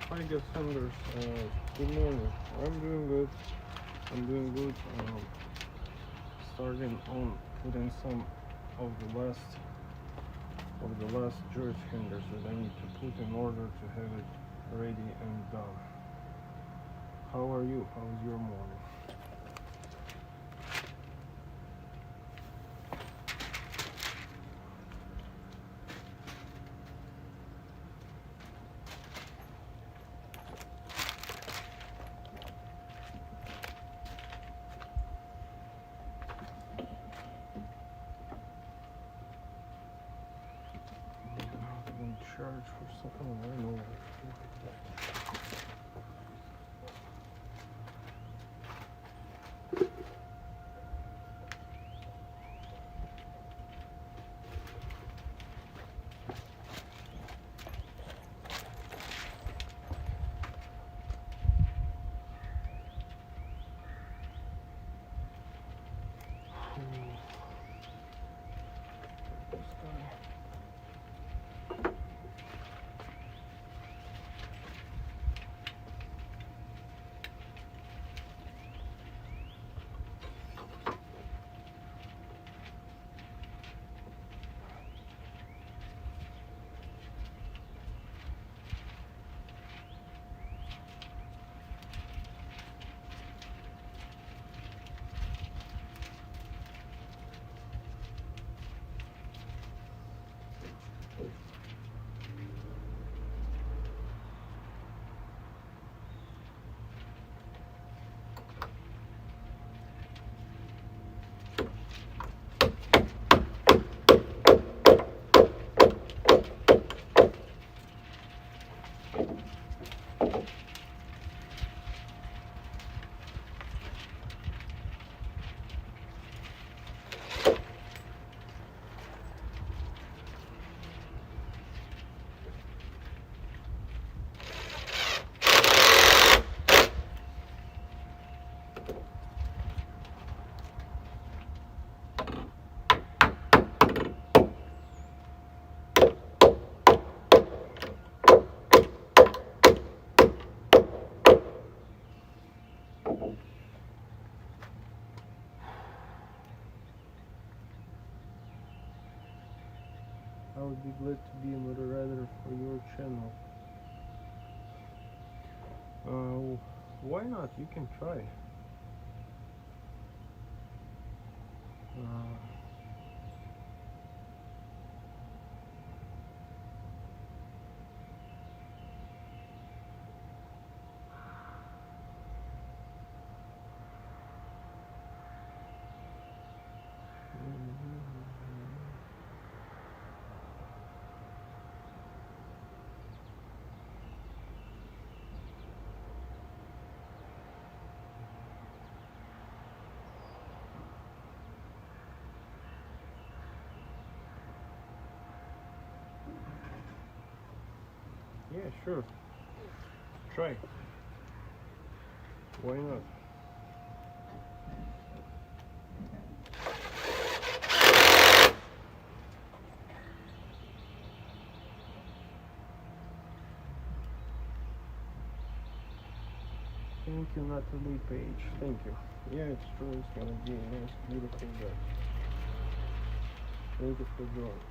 Hi guys, Sanders. Good morning. I'm doing good. Starting on putting some of the last joist fingers that I need to put in order to have it ready and done. How are you? How's your morning? Charge for something I don't know. I would be glad to be a moderator for your channel. Why not? You can try. Yeah, sure. Try. Why not? Thank you, Natalie Page. Thank you. Yeah, it's true. It's gonna be a nice, beautiful day. Thank you for joining.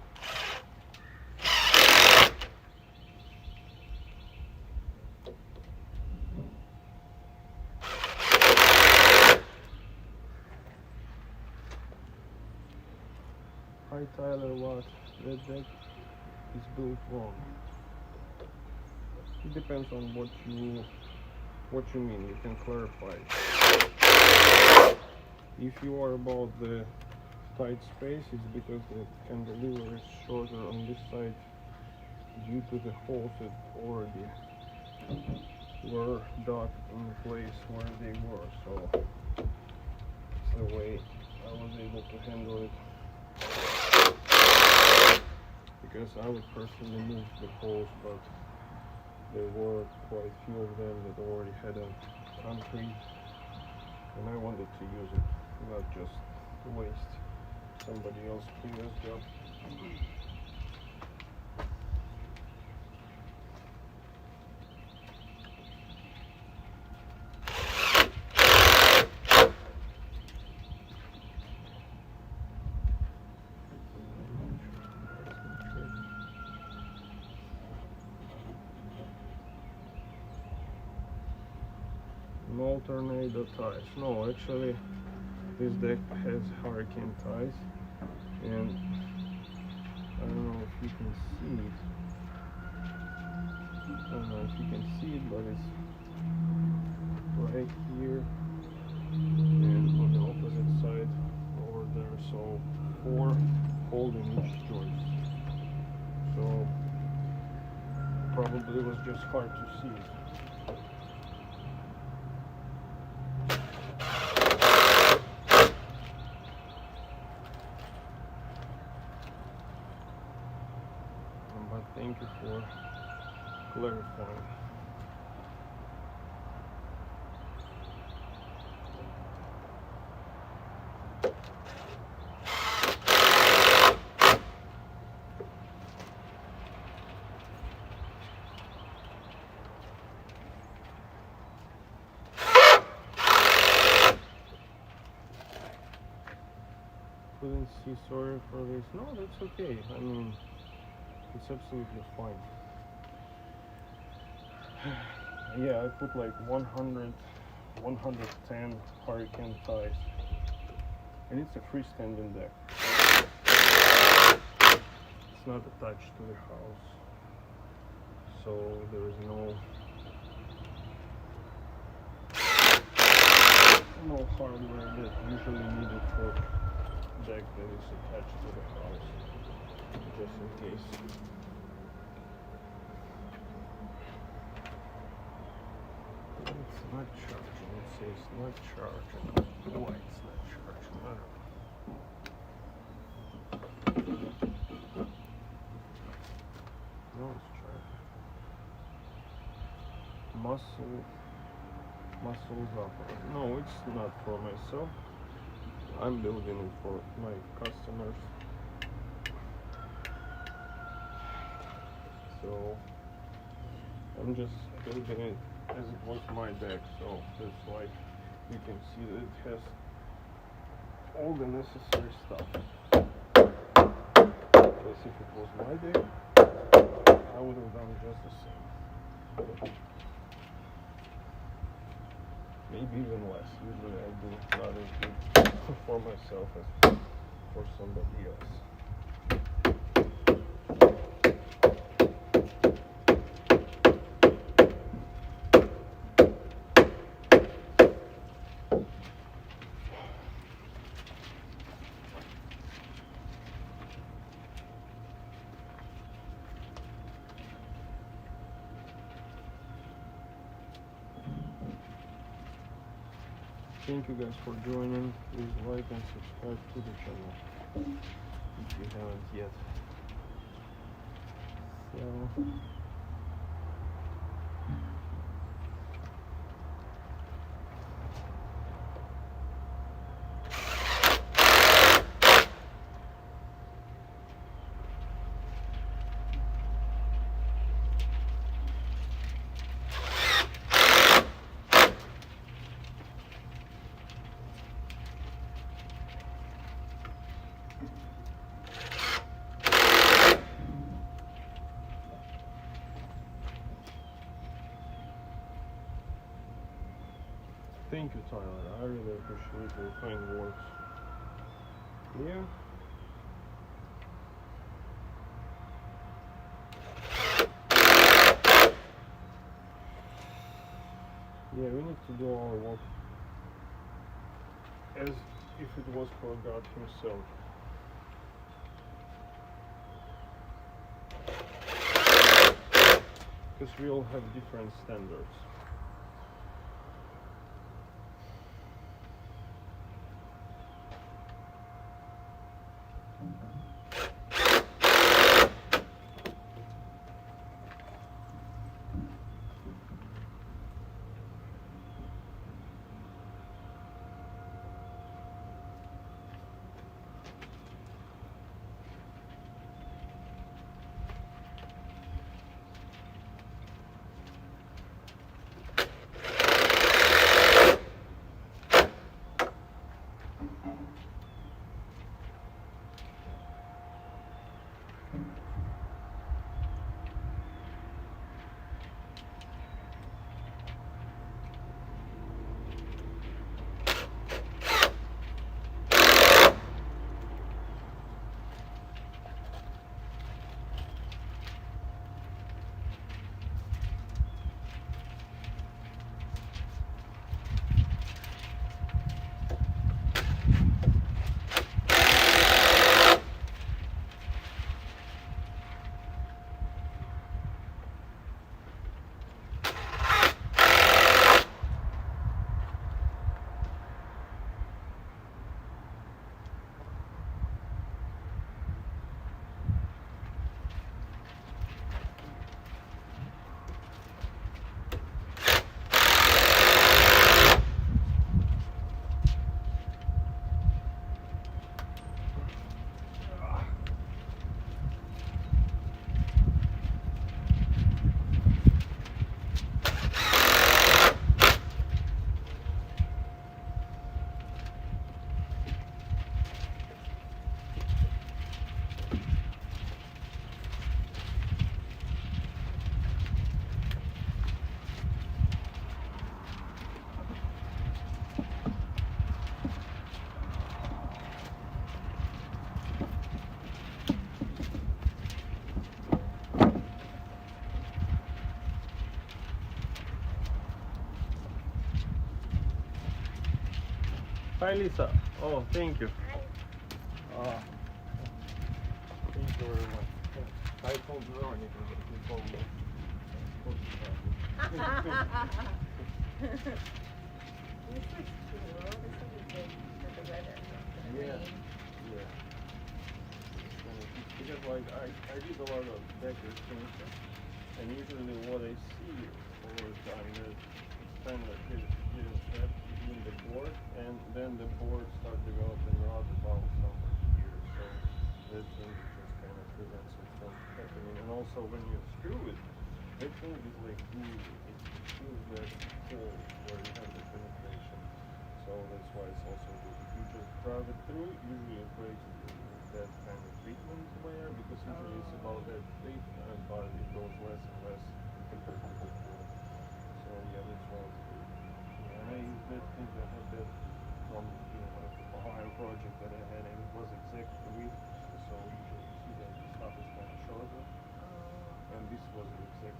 Hi Tyler, that deck is built wrong. It depends on what you mean. You can clarify. If you are about the tight space, it's because the cantilever is shorter on this side due to the holes that already were dug in place where they were. So it's the way I was able to handle it. Because I would personally move the holes, but there were quite a few of them that already had a concrete, and I wanted to use it, not just waste somebody else's previous job. No tornado ties. No, actually this deck has hurricane ties, and I don't know if you can see it. I don't know if you can see it, but it's right here and on the opposite side over there. So 4 holding each joist. So probably it was just hard to see it. But thank you for clarifying. Couldn't see, sorry for this. No, that's okay. I mean, it's absolutely fine. Yeah, I put like 100, 110 hurricane ties, and it's a freestanding deck. It's not attached to the house, so there is no hardware that usually needed for deck that is attached to the house, just in case. It's not charging. It says not charging. Why it's not charging? I don't know. No, it's charging. Muscles up. No, it's not for myself. I'm building it for my customers. So I'm just building it as it was my deck, so that's why you can see that it has all the necessary stuff. Because if it was my deck, I would have done just the same. Maybe even less. Usually I do not as good for myself as for somebody else. Thank you guys for joining. Please like and subscribe to the channel if you haven't yet. So thank you, Tyler. I really appreciate your kind words. Yeah. Yeah, we need to do our work as if it was for God Himself. Because we all have different standards. Hi, Lisa. Oh, thank you. Thank you very much. I told Veronica that you told me. This looks cool. This will be good for the weather. For the Yeah. rain. Yeah. Because like I did a lot of decorative things, and usually what I see over time is it's kind of getting trapped between the board, and then the board start developing rot about somewhere here. So that thing just kind of prevents it from happening. And also when you screw it, that thing is like glue. It screws that hole where you have the penetration. So that's why it's also good. If you just drive it through, usually it breaks that kind of treatment layer, because usually it's about that thick, but it goes less and less compared to before. So yeah, that's why it's good. Yeah, and I use that thing. I had that from like a Ohio project that I had, and it was exact width. So usually you see that the stuff is kind of shorter, and this was the exact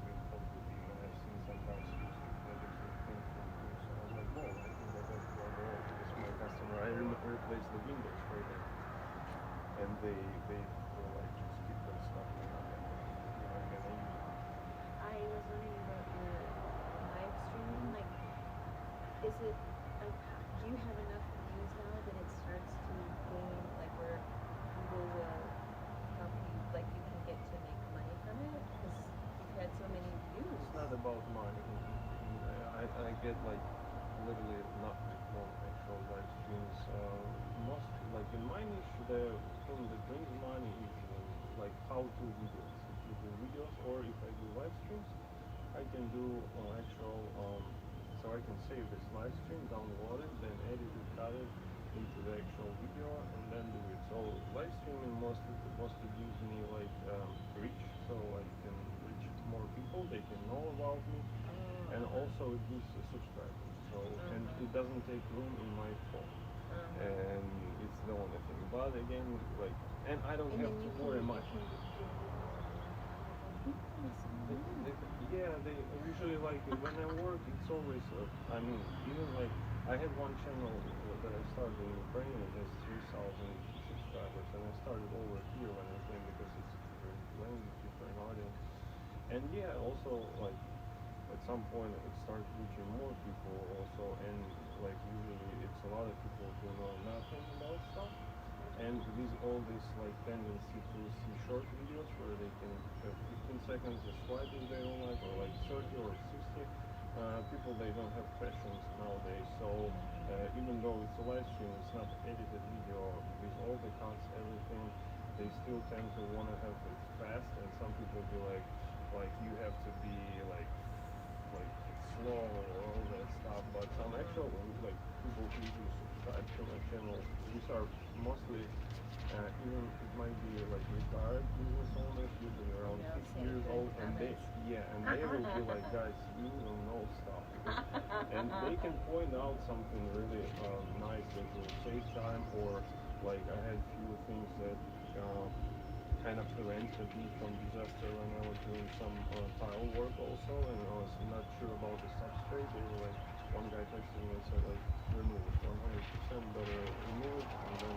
width of the beam. And I've seen sometimes using that exact thing from here. So I was like, whoa, I think I got quite a lot because my customer, I replaced the windows for them. And they will like just keep that stuff in there. I was wondering about your live streaming. Like, is it like, do you have enough views now that it starts to gain, like, where Google will help you, like, you can get to make money from it? Because you've had so many views. It's not about money. I get like literally nothing from actual live streams. Most like in my niche, the thing that brings money is like how-to videos. If you do videos, or if I do live streams, I can do actual. So I can save this live stream, download it, then edit it, cut it into the actual video, and then do it. So live streaming mostly gives me like reach, so I can reach more people. They can know about me. And also it gives a subscriber, so and it doesn't take room in my phone, and it's the only thing. But again, like, and I don't have to worry much. Yeah, they usually like when I work, it's always. I mean, even like I had one channel that I started in Ukraine. It has 3,000 subscribers, and I started over here when I came because it's different language, different audience, and yeah, also like. At some point it starts reaching more people also, and like usually it's a lot of people who know nothing about stuff, and with all this like tendency to see short videos where they can have 15 seconds just swipe if they don't like, or like 30 or 60, people they don't have questions nowadays. So even though it's a live stream, it's not edited video with all the cuts, everything, they still tend to want to have it fast, and some people be like you have to be like slow or all that stuff, but some actual like people who usually subscribe to my channel, these are mostly even it might be like retired business owners, usually around 60 years old, and they will be like, guys, you will know stuff, and they can point out something really nice that will save time, or like I had few things that kind of prevented me from disaster when I was doing some tile work also, and I was not sure about the substrate. They were like, one guy texted me and said like, remove it, 100% better remove it, and then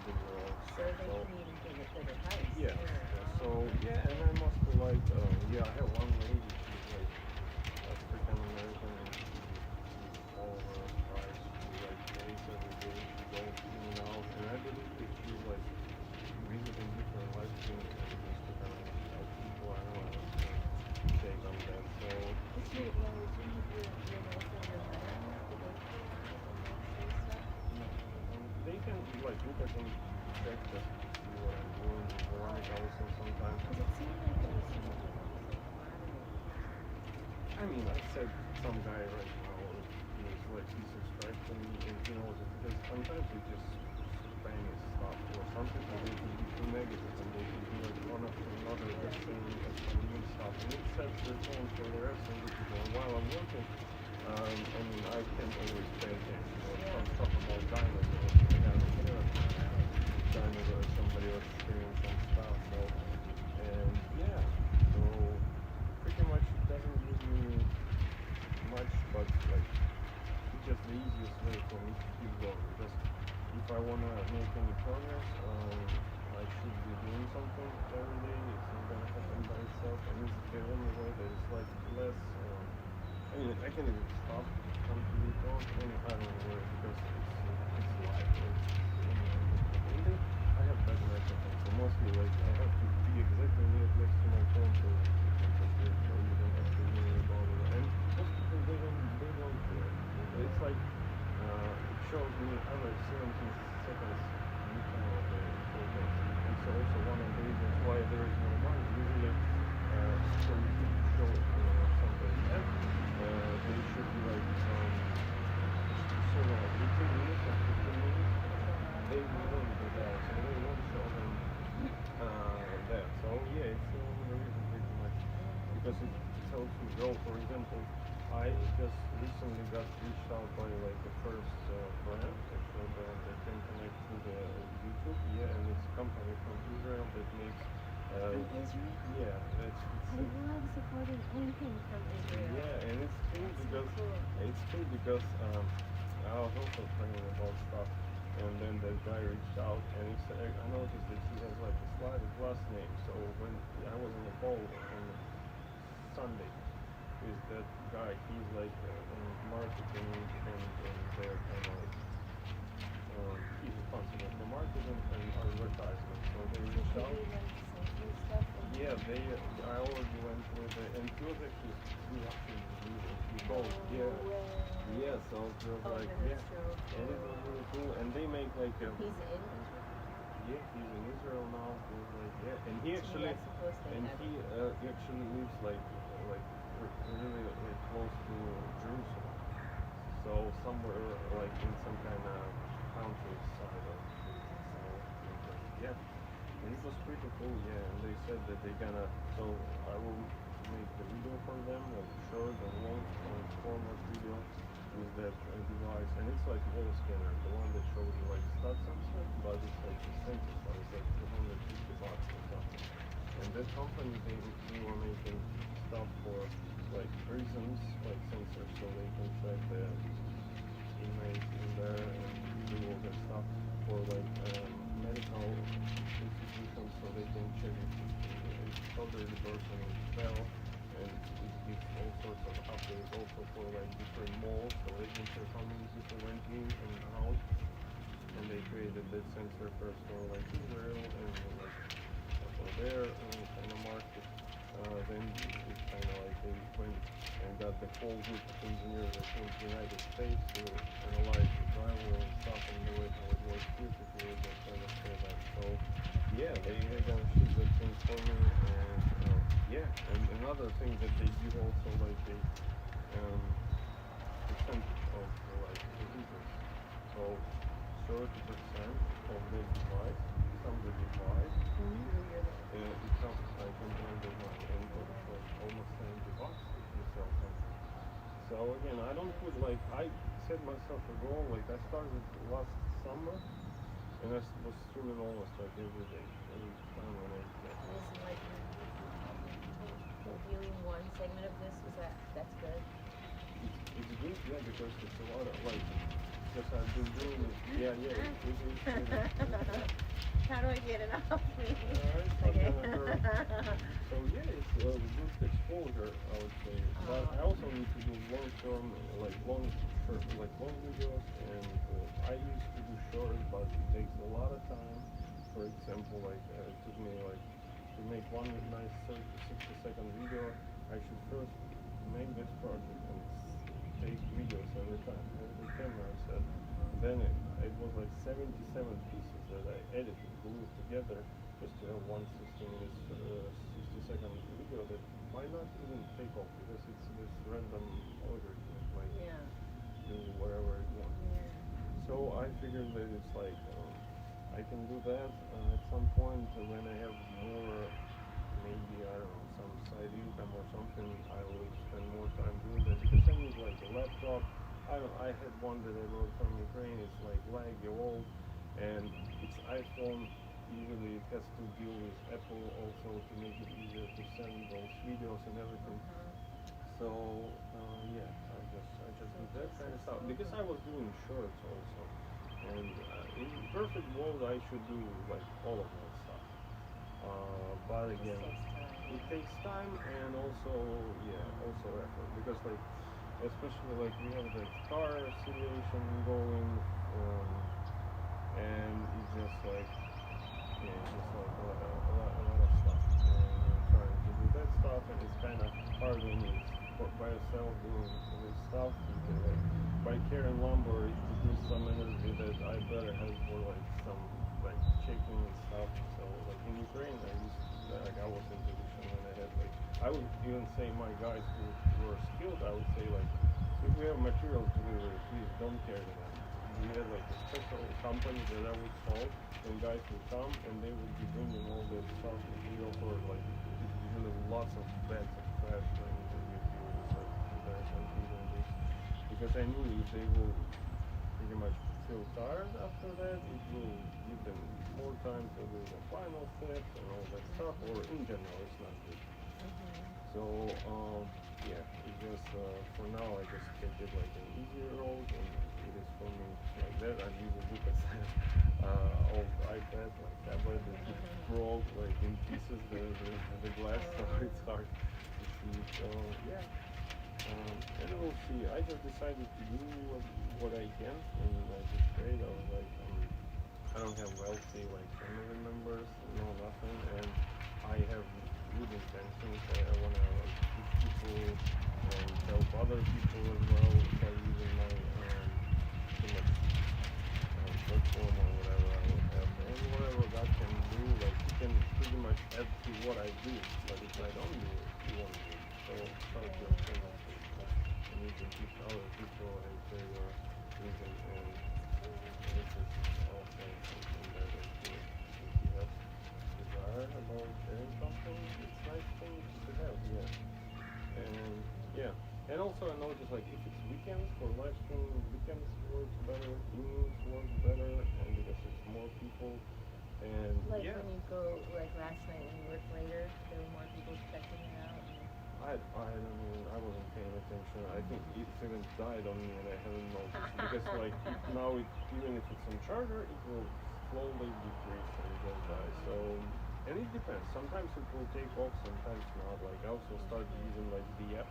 they were like, so they can even give it good advice. Yeah, so yeah, and I must be like, yeah, I have one lady, she's like African American, and she's all over price, she like pays every day, she goes in and out, and I believe that she's like visiting different live streams and just to kind of help people. I know I was take on that. So they can like look at them, check just to see what I'm doing. Veronica also sometimes. I mean, I said some guy right now is like he subscribed to me and he knows it, because sometimes we just spam stuff, or some people they can be too negative and they can do like one after another just saying some new stuff, and it sets the tone for the rest of the people. And while I'm working, I mean, I can't always pay attention, or some stuff about dinosaurs. I don't care dinosaurs, somebody else sharing some stuff. So and yeah, so pretty much it doesn't give me much, but like it's just the easiest way for me if I wanna make any progress, I should be doing something every day. It's not gonna happen by itself, and it's the only way that it's like less. I mean, I can even stop contribute on, and I don't worry because it's live. And I have bad microphone, so mostly like I have to be exactly next to my phone so you don't have to worry about it. And most people they don't care. It's like it shows me average 17 seconds view time of the photos. It's also one of the reasons why there is no money. Usually, so you could show something and they should be like so 18 minutes or 15 minutes. They won't do that, so they won't show them that. So yeah, it's the only reason pretty much because it helps me grow. For example, I just recently got reached out by like the first brand that can connect to the YouTube. Yeah, and it's a company from Israel that makes. From Israel? Yeah, I love supporting anything from Israel. Yeah, and it's cool because I was also praying about stuff, and then the guy reached out, and he said I noticed that he has like a Slavic last name. So when I was on the call on Sunday with that guy, he's like in marketing and they're kind of like he's responsible for marketing and advertisement. So they reached out. Yeah, I already went with it, and he was actually he called, yeah, so it was like, yeah, and it was really cool, and they make like He's in Israel? yeah, he's in Israel now, he was like, yeah, and he actually lives like really like close to Jerusalem, so somewhere like in some kind of countryside of so yeah. And it was pretty cool, yeah, and they said that they're gonna, so I will make the video for them, like short and long format video with that device, and it's like wall scanner, the one that shows you like stats and stuff, but it's like expensive, so it's like $250 or something. And that company, they were making stuff for like prisons, like sensors, so they can track the inmates in there and do all that stuff for like medical institutions, so they can check if totally the person is well, and it gives all sorts of updates also for like different malls, so they can check how many people went in and out, and they created that sensor first for like Israel and like for their kind of market. Then it's kind of like they went and got the whole group of engineers that came to the United States to analyze the drywall and stuff and do it how it works beautifully and kind of say that. So yeah, they're gonna shoot that thing for me, and yeah, and another thing that they do also like a percentage of like the interest. So 30% of the device becomes the device. It comes like in the money, and it's like almost $70 if you sell something. So again, I don't put like I set myself a goal. Like I started last summer, and I was streaming almost like every day, every time when I get. Listen, like viewing one segment of this, that's good? It's good, yeah, because it's a lot of like because I've been doing it. Yeah, it is. How do I get it off me? Okay. So yeah, it's good exposure, I would say. But I also need to do long term, like long videos, and I used to do short, but it takes a lot of time. For example, like it took me like to make one nice 60-second video. I should first make this project and take videos every time, every camera I set. Then it was like 77 pieces that I edited, glued together, just to have one 60-second video that might not even take off because it's this random algorithm, like do whatever it wants. Yeah. So I figured that it's like I can do that at some point when I have more, maybe I don't know, some side income or something. I will spend more time doing that because I need like a laptop. I had one that I bought from Ukraine. It's like laggy old, and it's iPhone. Usually it has to deal with Apple also to make it easier to send those videos and everything. So yeah, I just do that kind of stuff because I was doing shorts also, And in perfect world, I should do like all of that stuff. But again, it takes time and also also effort because like especially like we have the car situation going, and it's just like a lot of stuff. And trying to do that stuff, and it's kind of hard when it's by yourself doing this stuff. You can like by carrying lumber, it gives some energy that I better have for like some like checking and stuff. So like in Ukraine, I was in position when I had like I would even say my guys who were skilled, I would say like if we have material delivery, please don't carry them. We had like a special company that I would call, and guys would come and they would be bringing all that stuff material for like really lots of bags of trash and like and things like this. Because I knew if they will pretty much feel tired after that, it will give them more time to do the final steps and all that stuff, or in general, it's not good. So, yeah, it's just, for now, I just take it like an easier road, and it is for me like that. I leave a book aside, old iPad, like tablet, that broke like in pieces, the glass, so it's hard to see. So, yeah. And we'll see. I just decided to do what I can, and I just prayed. I was like, I don't have wealthy like family members, no nothing, and I have good intentions. I want to like teach people and help other people as well by using my too much platform or whatever I would have, and whatever God can do, like He can pretty much add to what I do. But if I don't do it, He won't do it. So start your channel. And you can teach other people and share your vision, and this is also something that is good. If you have desire about sharing something, it's a nice thing to have, yeah. And yeah. And also I noticed like if it's weekends for live stream, weekends works better, evenings work better, and because it's more people. And like yeah. when you go, like last night when you worked later, there were more people checking it out. I wasn't paying attention. I think it even died on me and I haven't noticed because like now even if it's on charger, it will slowly decrease and just die. So, and it depends. Sometimes it will take off, sometimes not. Like I also started using like the app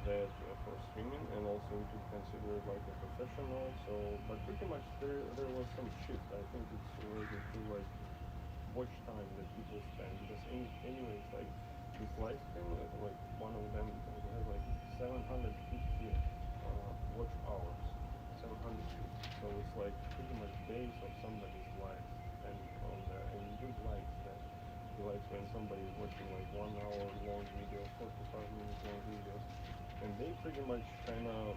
that for streaming, and also to consider it like a professional. So, but pretty much there was some shift. I think it's related to like watch time that people spend because anyways like this live stream, like one of them has like 750 watch hours, 750. So it's like pretty much days of somebody's life spent on there, and good likes that. He likes when somebody is watching like 1 hour long video, 45 minutes long videos, and they pretty much kind of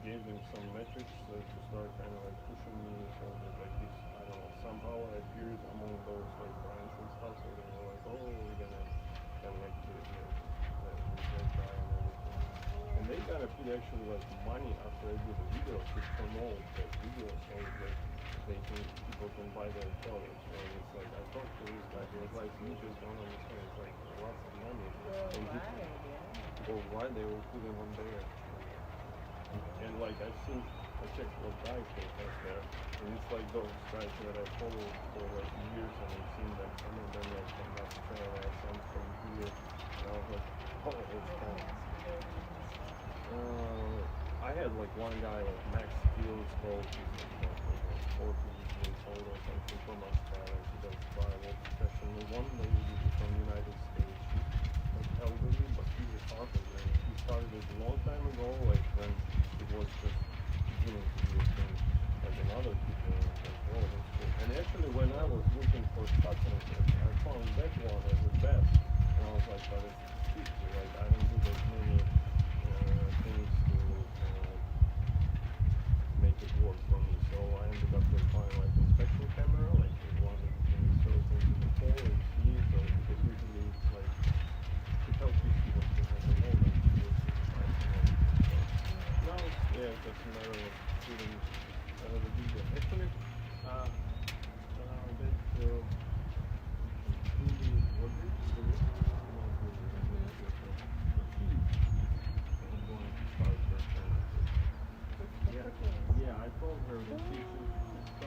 gave them some metrics to start kind of like pushing me so that like this, I don't know, somehow I appeared among those like brands and stuff, so they were like, oh, we're gonna connect to that guy and everything. And they gotta put actually like money after I do the video to promote that video, so that people can buy their products. And it's like I talked to this guy, he was like, you just don't understand, it's like lots of money. Worldwide, they will put them on there. And like I checked what guys they have there, and it's like those guys that I followed for like years, and I've seen them, some of them like from Australia, some from here, and I was like, oh, it's kind of. I had like one guy like Max Fields called, he's like 40 years old or something from Australia. He does drywall professionally. One lady from the United States, she's like elderly, but she's a carpenter. And she started it a long time ago, like when it was just beginning to be a thing, like in other people like relevant school. And actually when I was looking for customs, I found that one as the best. And I was like, but it's cheap, like I don't do that many things to make it work for me. So I ended up with buying like inspection camera, like the one that you can insert into the pole and see. So because usually it's like to help you see what you have in moment. So now it's just a matter of shooting the video. Actually, that's yeah, I told her that she should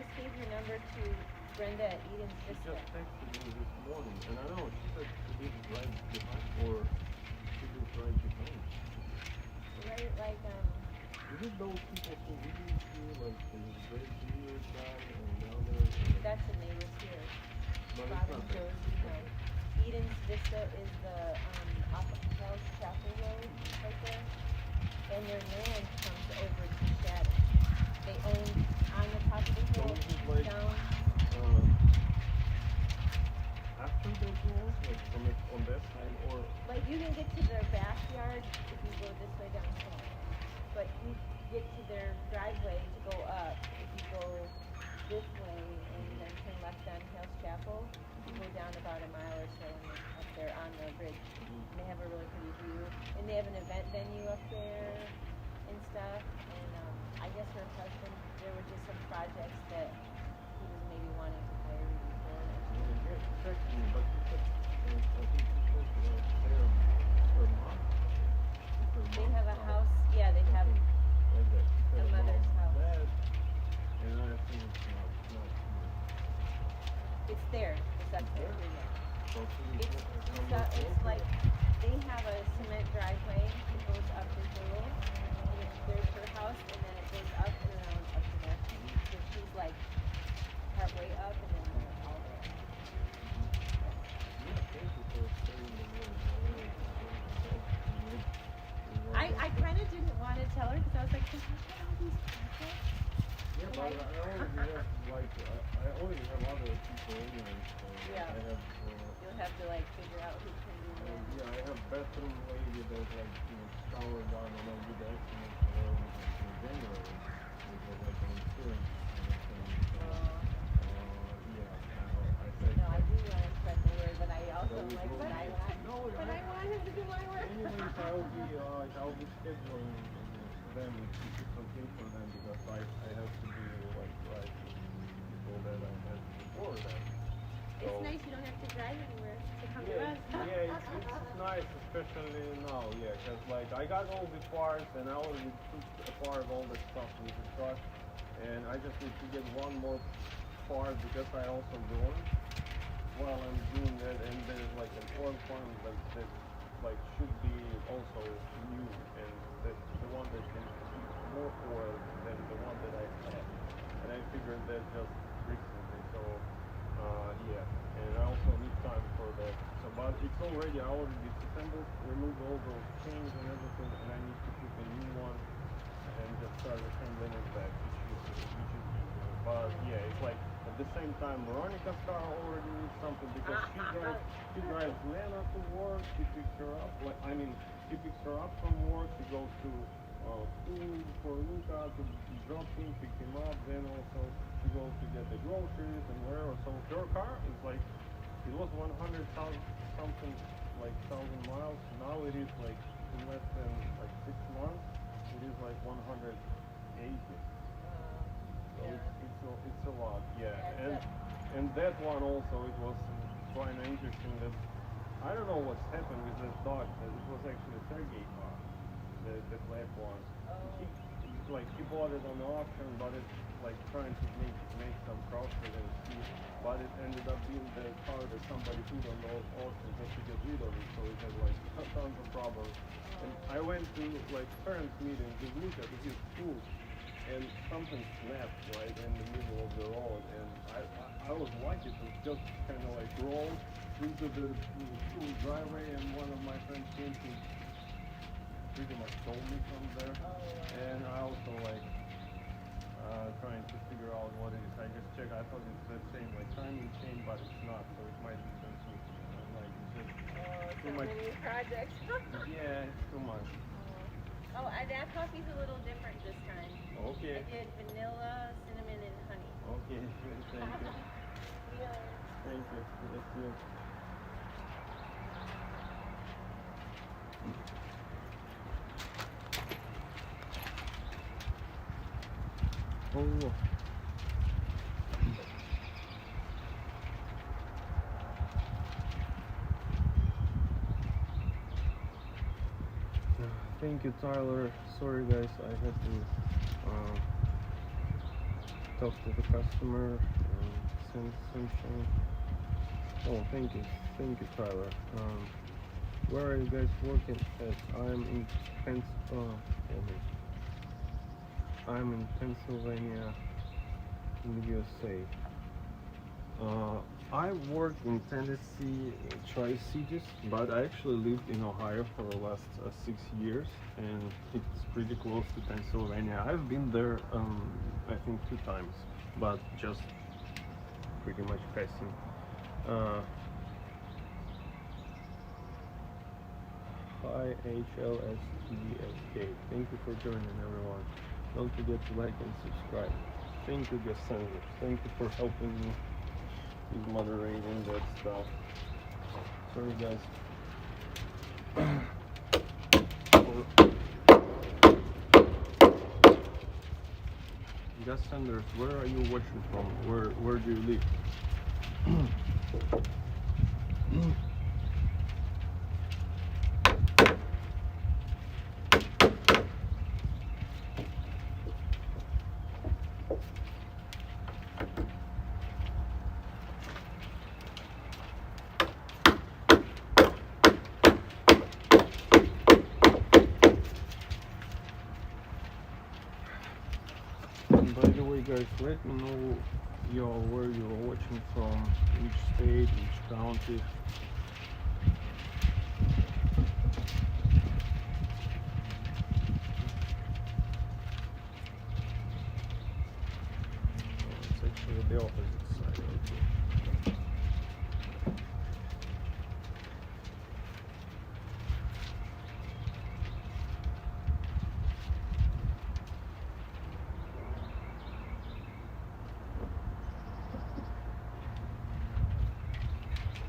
just gave your number to Brenda at Eden's She Vista. just texted me this morning, and I know she said she lives right behind, or she lives right behind. Right, like, Is it those people who live here, like the red beard guy and the other? that's the neighbors here. But Bob it's and not Josie, no. Eden's Vista is the, off of Hell's Chapel Road, right there. And their land comes over to Shadow. They own on the top of the So hill, is it like, down. after they go, like on that side, or? Like, you can get to their backyard if you go this way down hill. But you get to their driveway to go up. If you go this way and then turn left on Hell's Chapel, you go down about a mile or so and then up there on the bridge. And they have a really pretty view. And they have an event venue up there and stuff. And I guess her husband, there were just some projects that he was maybe wanting to hire you for. Yeah, she texted me, but she said, I think she said her mom. They have a house, yeah, they have Like that. She a said mother's mom, house. dad, and I think it's not here. It's there. It's up there. So she It's like they have a cement driveway that goes up the hill, and there's her house, and then it goes up and around up to there. So she's like partway up, and then they're all there. I kind of didn't want to tell her because I was like, does he have all these projects? Yeah, but I already have, like, I already have other people anyway, so Yeah. I have, You'll have to like figure out who can do that. yeah, I have bathroom lady that, like, shower done, and I'll do the estimate for her in January, because like an insurance and yeah, I said, No, I do want to spread the word, but I also we like, go- but I want him to do my work. anyways, I'll be scheduling them, if it's okay for them, because I have to be, like, right, people that I had before that. So, It's nice you don't have to drive anywhere to come to yeah, us. yeah, it's nice, especially now, yeah, because like I got all the parts and I already took apart all the stuff with the truck, and I just need to get one more part because I also learned while I'm doing that, and there's like an oil pump that like should be also new, and that's the one that can keep more oil than the one that I had, and I figured that just recently, so. Yeah, and I also need time for that. So, but it's already, I already disassembled, removed all those chains and everything, and I need to put a new one and just start assembling it back, which is easier. But yeah, it's like at the same time, Veronica's car already needs something because she drives Lena to work. She picks her up. Like she picks her up from work. She goes to school for Luca to drop him, pick him up. Then also she goes to get the groceries and wherever. So her car is like, it was 100,000 something, like 1,000 miles. Now it is like in less than like 6 months. It is like 180. So it's a lot, yeah. And that one also, it was kind of interesting that I don't know what's happened with that dog. That it was actually a Sergei car, the black one. He bought it on the auction, but it's like trying to make some profit and see. But it ended up being the car that somebody put on the auction just to get rid of it. So it had like tons of problems. And I went to like parents meeting with Luca to his school. And something snapped right in the middle of the road, and I was lucky to just kind of like roll into the school driveway, and one of my friends came to pretty much stole me from there. And I also like trying to figure out what it is. I just checked. I thought it's the same like timing chain, but it's not. So it might be something like it's just too much. Many projects. Yeah, it's too much. Oh, that coffee's a little different this time. Okay. I did vanilla, cinnamon, and honey. Okay, thank you. Yeah. Thank you. That's good. Oh. Thank you, Tyler. Sorry, guys, I had to talk to the customer. Simpson. Oh, thank you, Tyler. Where are you guys working at? I'm in Pennsylvania, in the USA. I worked in Tennessee, Tri-Cities, but I actually lived in Ohio for the last 6 years, and it's pretty close to Pennsylvania. I've been there, I think 2 times, but just pretty much passing. Hi HLSTSK. Thank you for joining, everyone. Don't forget to like and subscribe. Thank you, guest senders. Thank you for helping me with moderating that stuff. Sorry, guys. Guest senders, where are you watching from? Where do you live? By the way, guys, let me know y'all where you're watching from, each state, each county. It's actually the opposite side. Okay.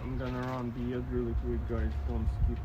I'm gonna run the ad really quick, guys, don't skip.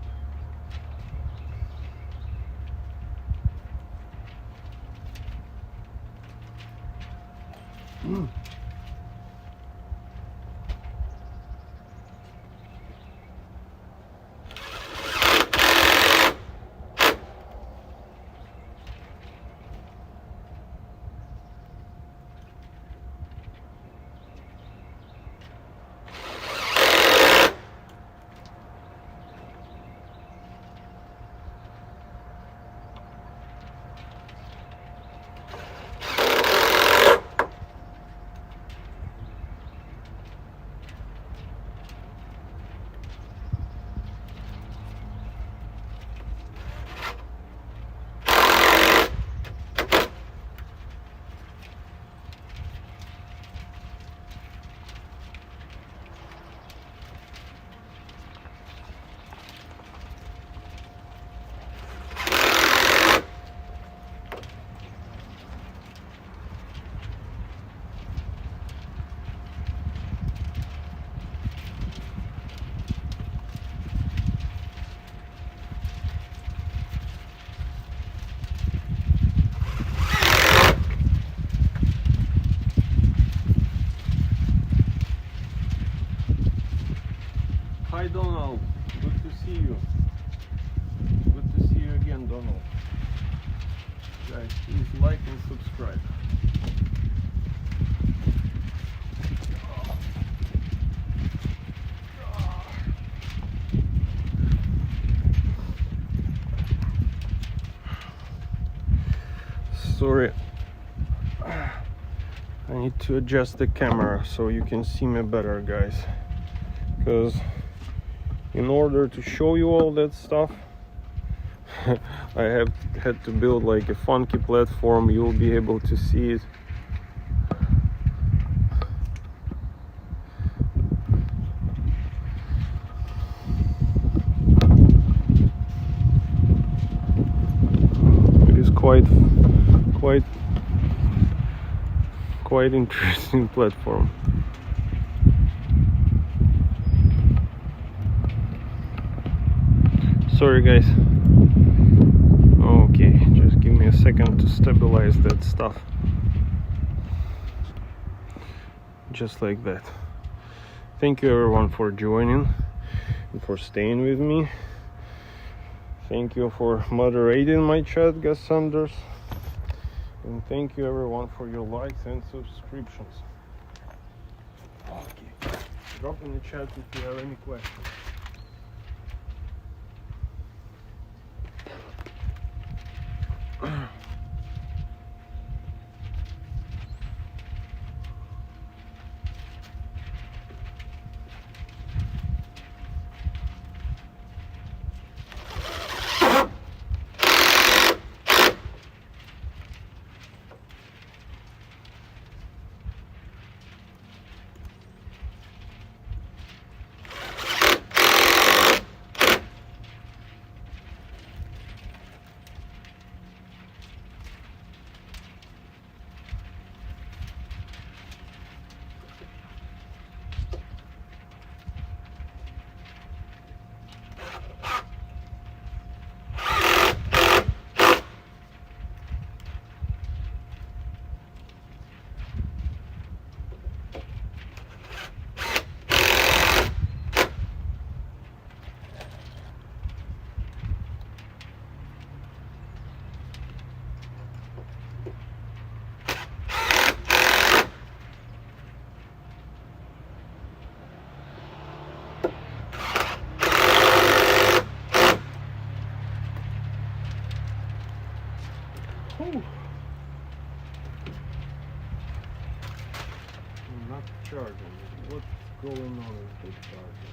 Hi Donald, good to see you. Good to see you again, Donald. Guys, please like and subscribe. Sorry, I need to adjust the camera so you can see me better, guys, because in order to show you all that stuff I have had to build like a funky platform. You'll be able to see it. It is quite interesting platform. Sorry guys. Okay, just give me a second to stabilize that stuff. Just like that. Thank you everyone for joining and for staying with me. Thank you for moderating my chat, guest Sanders. And thank you everyone for your likes and subscriptions. Okay. Drop in the chat if you have any questions. Whew. Not charging. What's going on with this charger?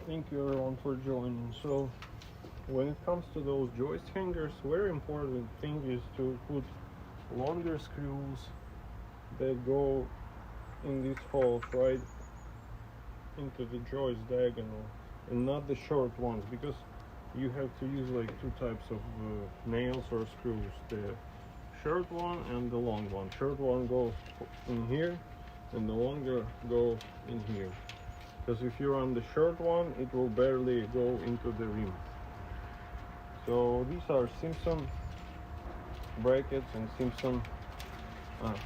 Thank you everyone for joining. So when it comes to those joist hangers, very important thing is to put longer screws that go in these holes right into the joist diagonal, and not the short ones, because you have to use like two types of nails or screws, the short one and the long one. Short one goes in here and the longer goes in here, because if you're on the short one it will barely go into the rim. So these are Simpson brackets and Simpson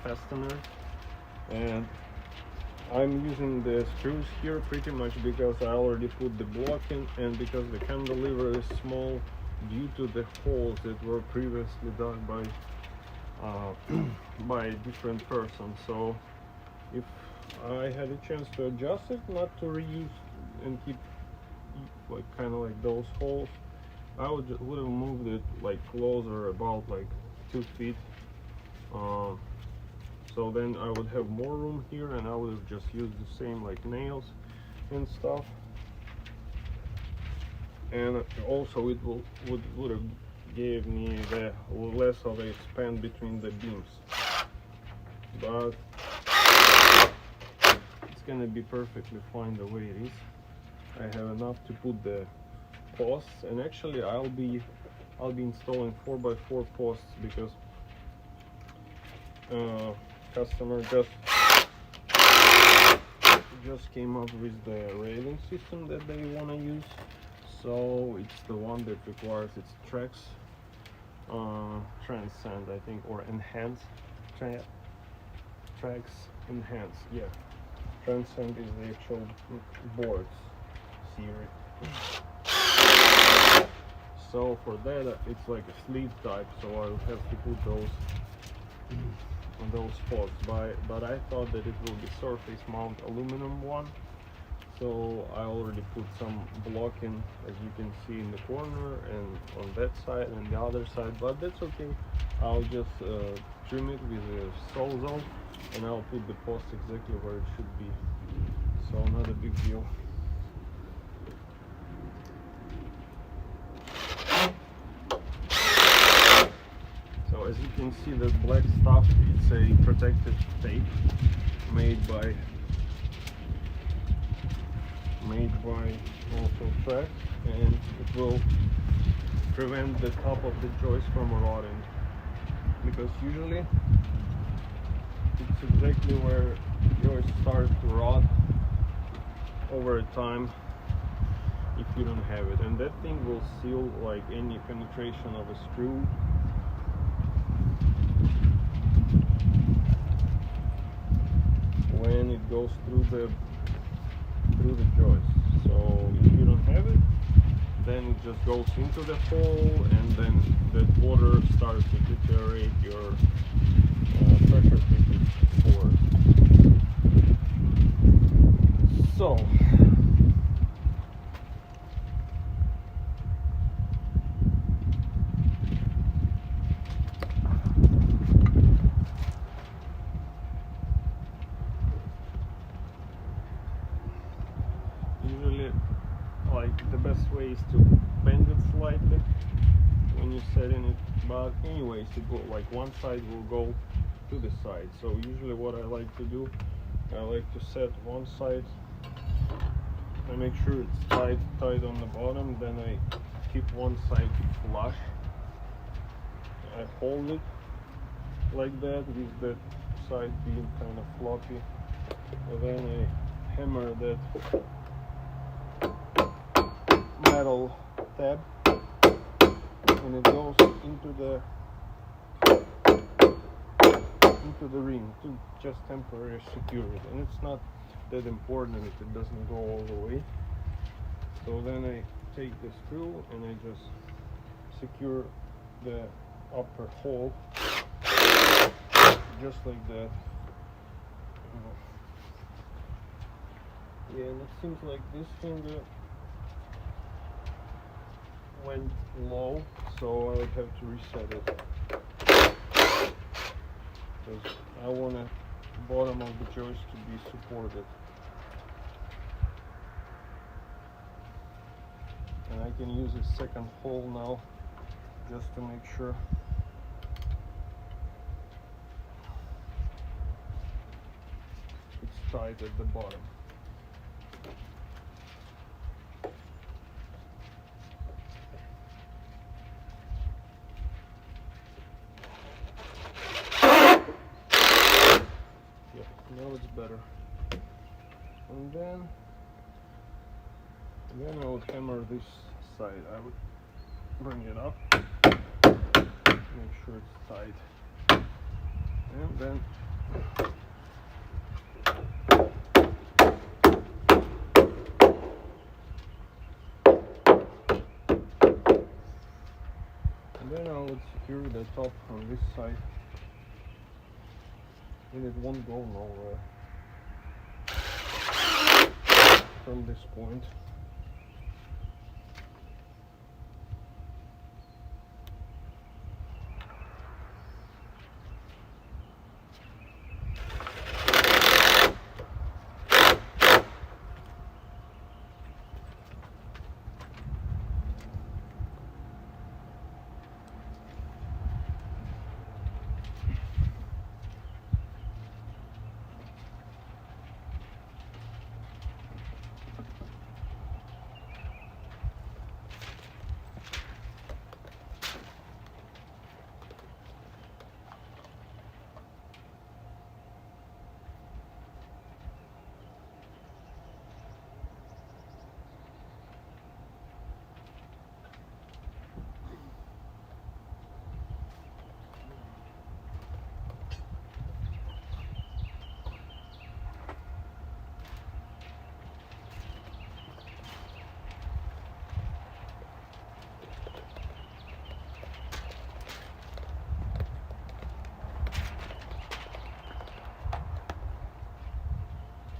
fasteners, and I'm using the screws here pretty much because I already put the block in, and because the cantilever is small due to the holes that were previously dug by by different persons. So if I had a chance to adjust it, not to reuse and keep like kind of like those holes, I would have moved it like closer, about like 2 feet. So then I would have more room here, and I would have just used the same like nails and stuff. And also it would have gave me the less of a span between the beams. But it's gonna be perfectly fine the way it is. I have enough to put the posts, and actually I'll be installing 4x4 posts, because customer just came up with the railing system that they want to use. So it's the one that requires its tracks transcend, I think, or enhance tracks enhance. Yeah, transcend is the actual boards series. So for that it's like a sleeve type, so I'll have to put those on those posts, but I thought that it will be surface mount aluminum one, so I already put some blocking, as you can see, in the corner and on that side and the other side, but that's okay. I'll just trim it with a sawzall, and I'll put the post exactly where it should be, so not a big deal. So as you can see, the black stuff, it's a protective tape made by also Track, and it will prevent the top of the joist from rotting, because usually it's exactly where joist starts to rot over time if you don't have it, and that thing will seal like any penetration of a screw. When it goes through the joist. So if you don't have it, then it just goes into the hole, and then that water starts to deteriorate your pressure treated board. So like the best way is to bend it slightly when you're setting it, but anyways, it will, like, one side will go to the side. So usually what I like to do, I like to set one side, I make sure it's tight on the bottom, then I keep one side flush, I hold it like that with the side being kind of floppy, and then I hammer that metal tab, and it goes into the ring to just temporarily secure it, and it's not that important if it doesn't go all the way. So then I take the screw and I just secure the upper hole just like that. Yeah, and it seems like this finger went low, so I would have to reset it, because I want the bottom of the joist to be supported. can use a second hole now just to make sure it's tight at the bottom. Yeah, now it's better. And then I would hammer this side. I would bring it up, make sure it's tight, and then I would secure the top on this side, and it won't go nowhere from this point.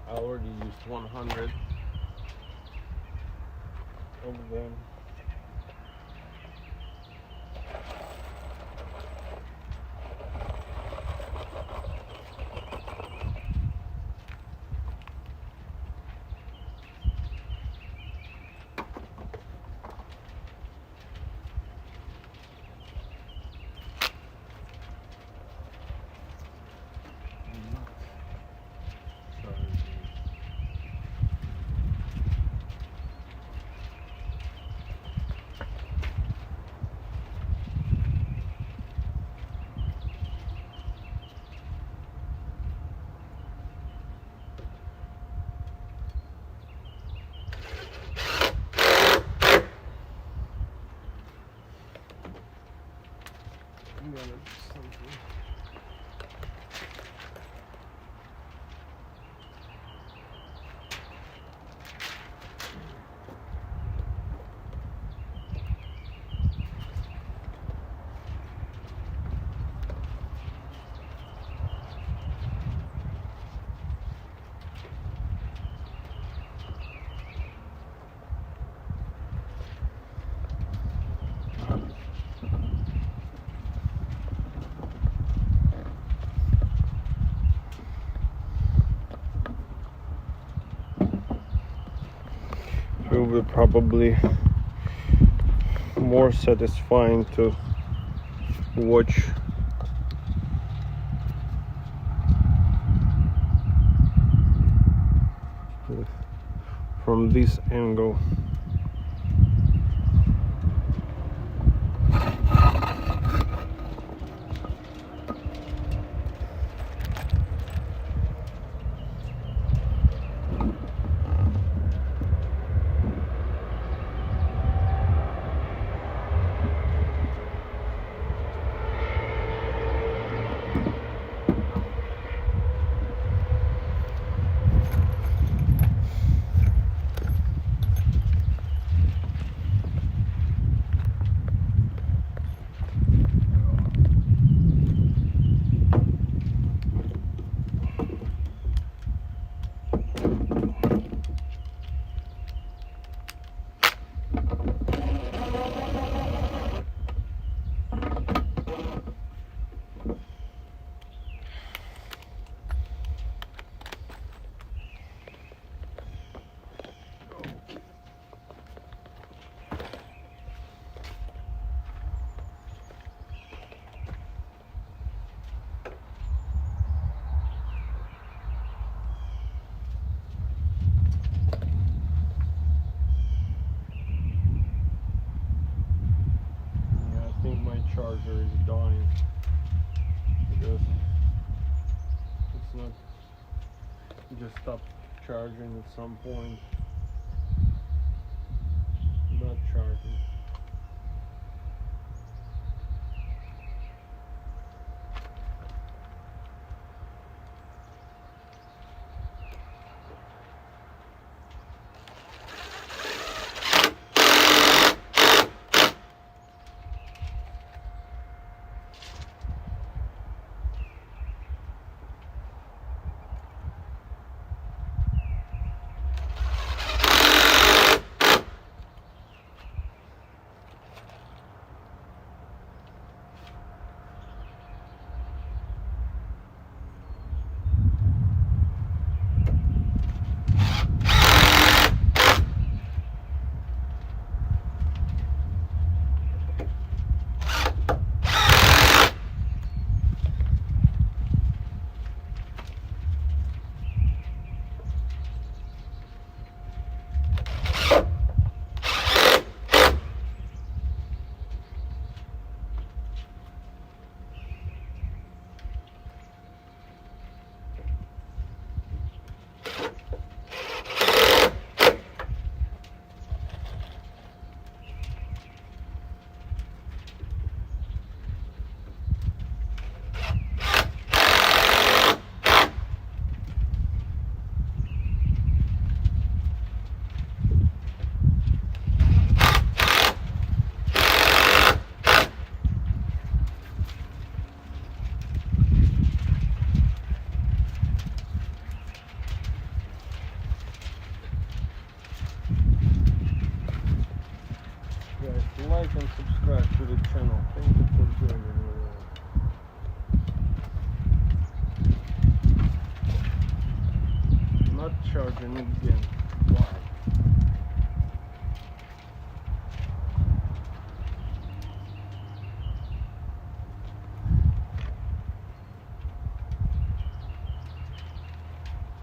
I already used 100 of them. It will be probably more satisfying to watch from this angle. charger is dying because it's not just stop charging at some point, not charging. Like and subscribe to the channel. Thank you for joining me. Not charging again. Why?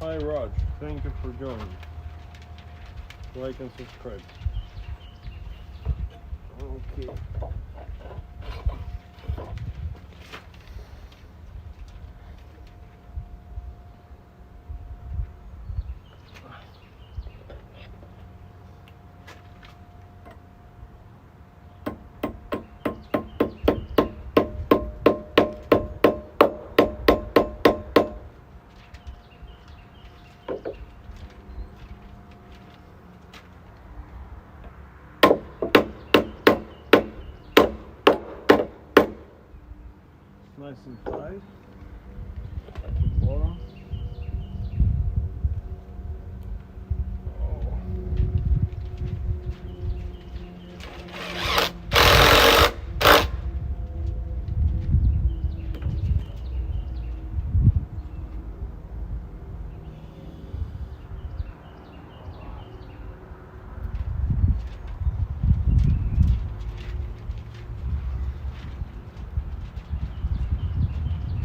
Hi Raj, thank you for joining. Like and subscribe. Okay. Nice and tight at the bottom. Oh.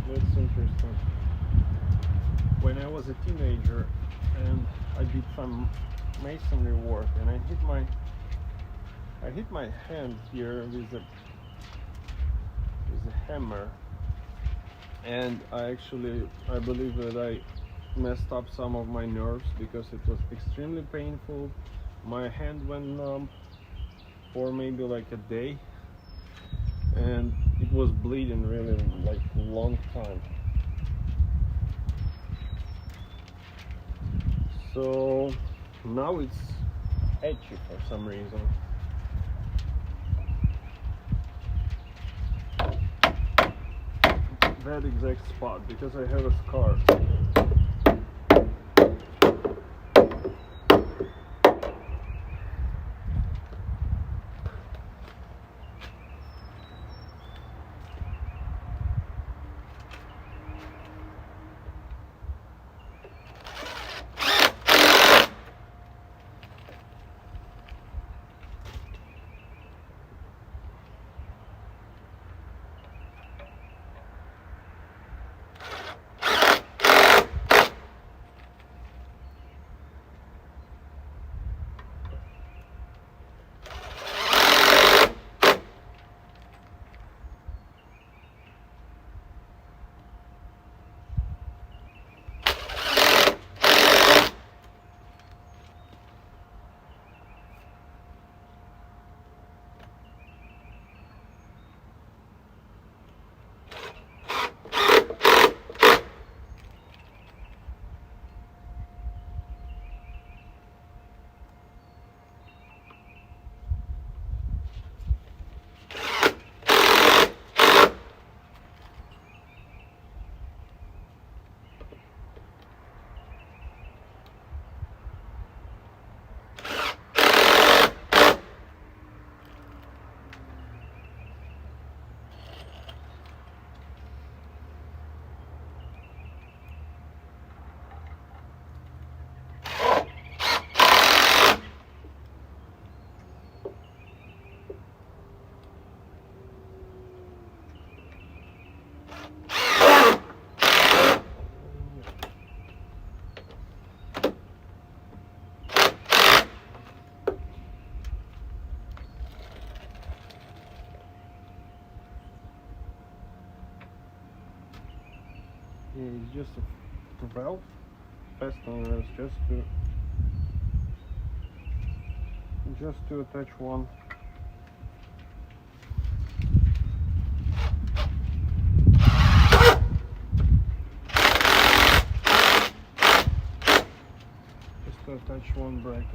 That's interesting. When I was a teenager and I did some masonry work and I hit my hand here with a hammer, and I believe that I messed up some of my nerves because it was extremely painful. My hand went numb for maybe like a day, and it was bleeding really like a long time. So now it's itchy for some reason. That exact spot, because I have a scar. It's just a valve fastener, just to attach one. Just to attach one bracket.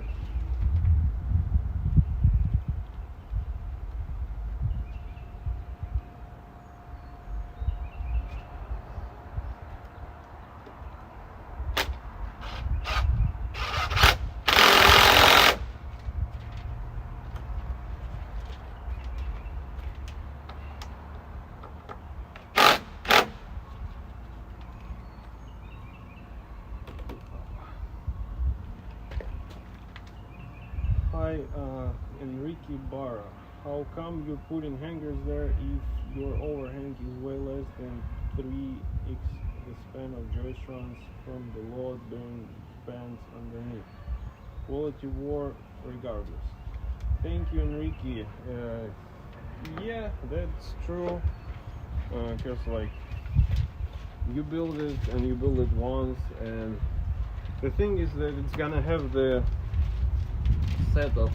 Hi, Enrique Barra. How come you're putting hangers there if your overhang is way less than 3x the span of joist runs from the load bearing bands underneath? Quality war regardless. Thank you, Enrique. Yeah, that's true. Because like you build it and you build it once, and the thing is that it's gonna have the set of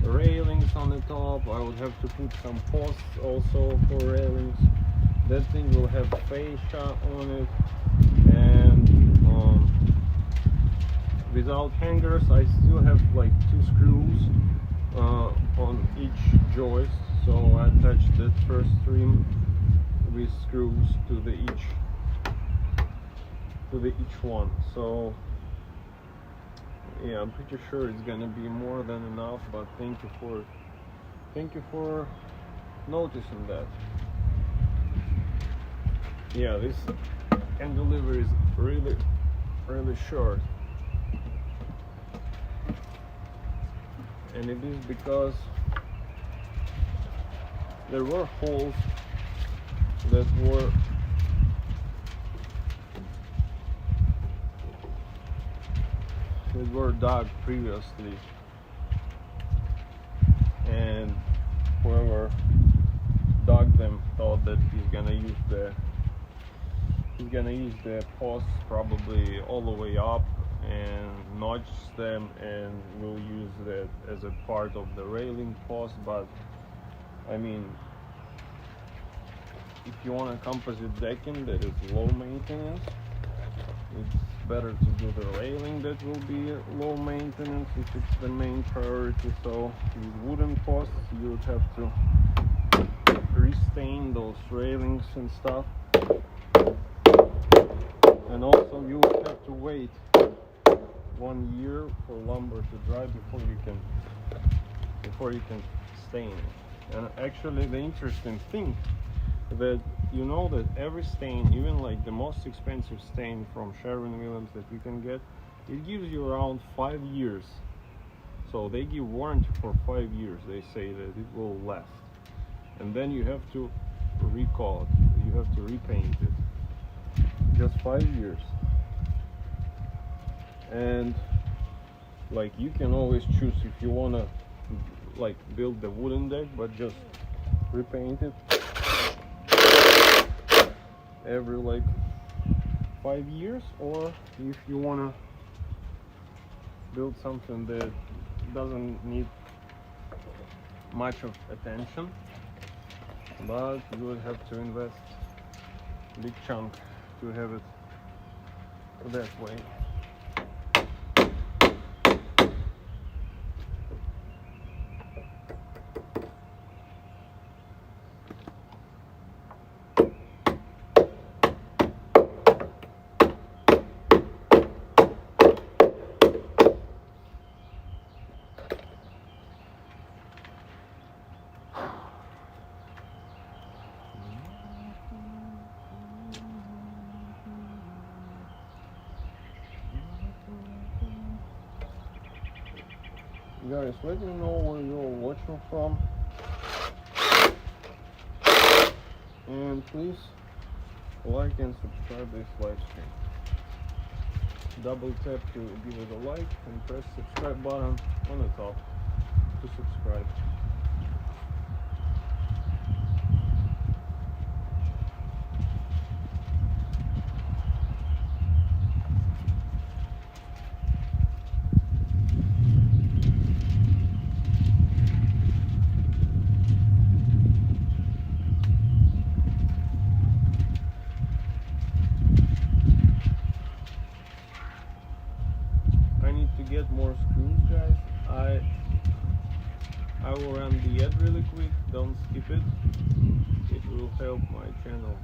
railings on the top. I would have to put some posts also for railings. That thing will have fascia on it, and without hangers I still have like 2 screws on each joist, so I attached that first trim with screws to the each one. So yeah, I'm pretty sure it's gonna be more than enough, but thank you for noticing that. Yeah, this cantilever is really short, and it is because there were holes that were dug previously, and whoever dug them thought that he's gonna use the posts probably all the way up and notch them, and will use that as a part of the railing post. But I mean, if you want a composite decking that is low maintenance, it's better to do the railing that will be low maintenance if it's the main priority. So with wooden posts you would have to restain those railings and stuff, and also you would have to wait 1 year for lumber to dry before you can stain it. And actually the interesting thing that you know that every stain, even like the most expensive stain from Sherwin-Williams that you can get, it gives you around 5 years. So they give warranty for 5 years. They say that it will last, and then you have to recall it, you have to repaint it. Just 5 years. And like you can always choose if you want to like build the wooden deck but just repaint it every like 5 years, or if you want to build something that doesn't need much of attention, but you would have to invest big chunk to have it that way. Guys, let me know where you're watching from, and please like and subscribe this live stream. Double tap to give it a like and press subscribe button on the top to subscribe. I will run the ad really quick, don't skip it. It will help my channel.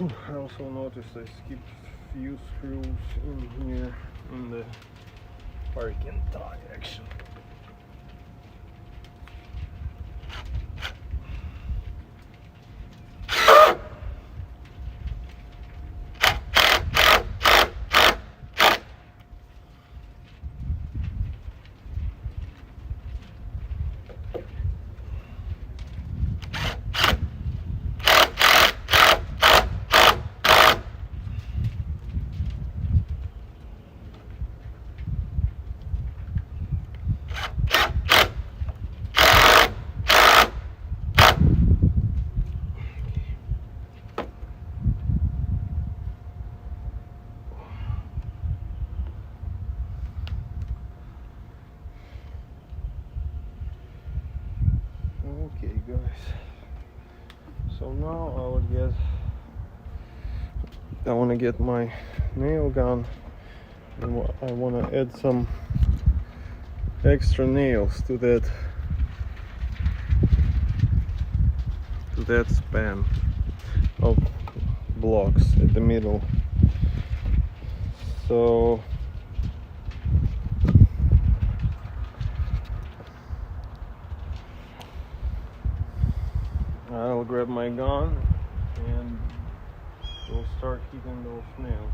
I also noticed I skipped few screws in here in the parking tie action. Okay guys, so now I want to get my nail gun, and I want to add some extra nails to that span of blocks at the middle. So I'll grab my gun and we'll start hitting those nails.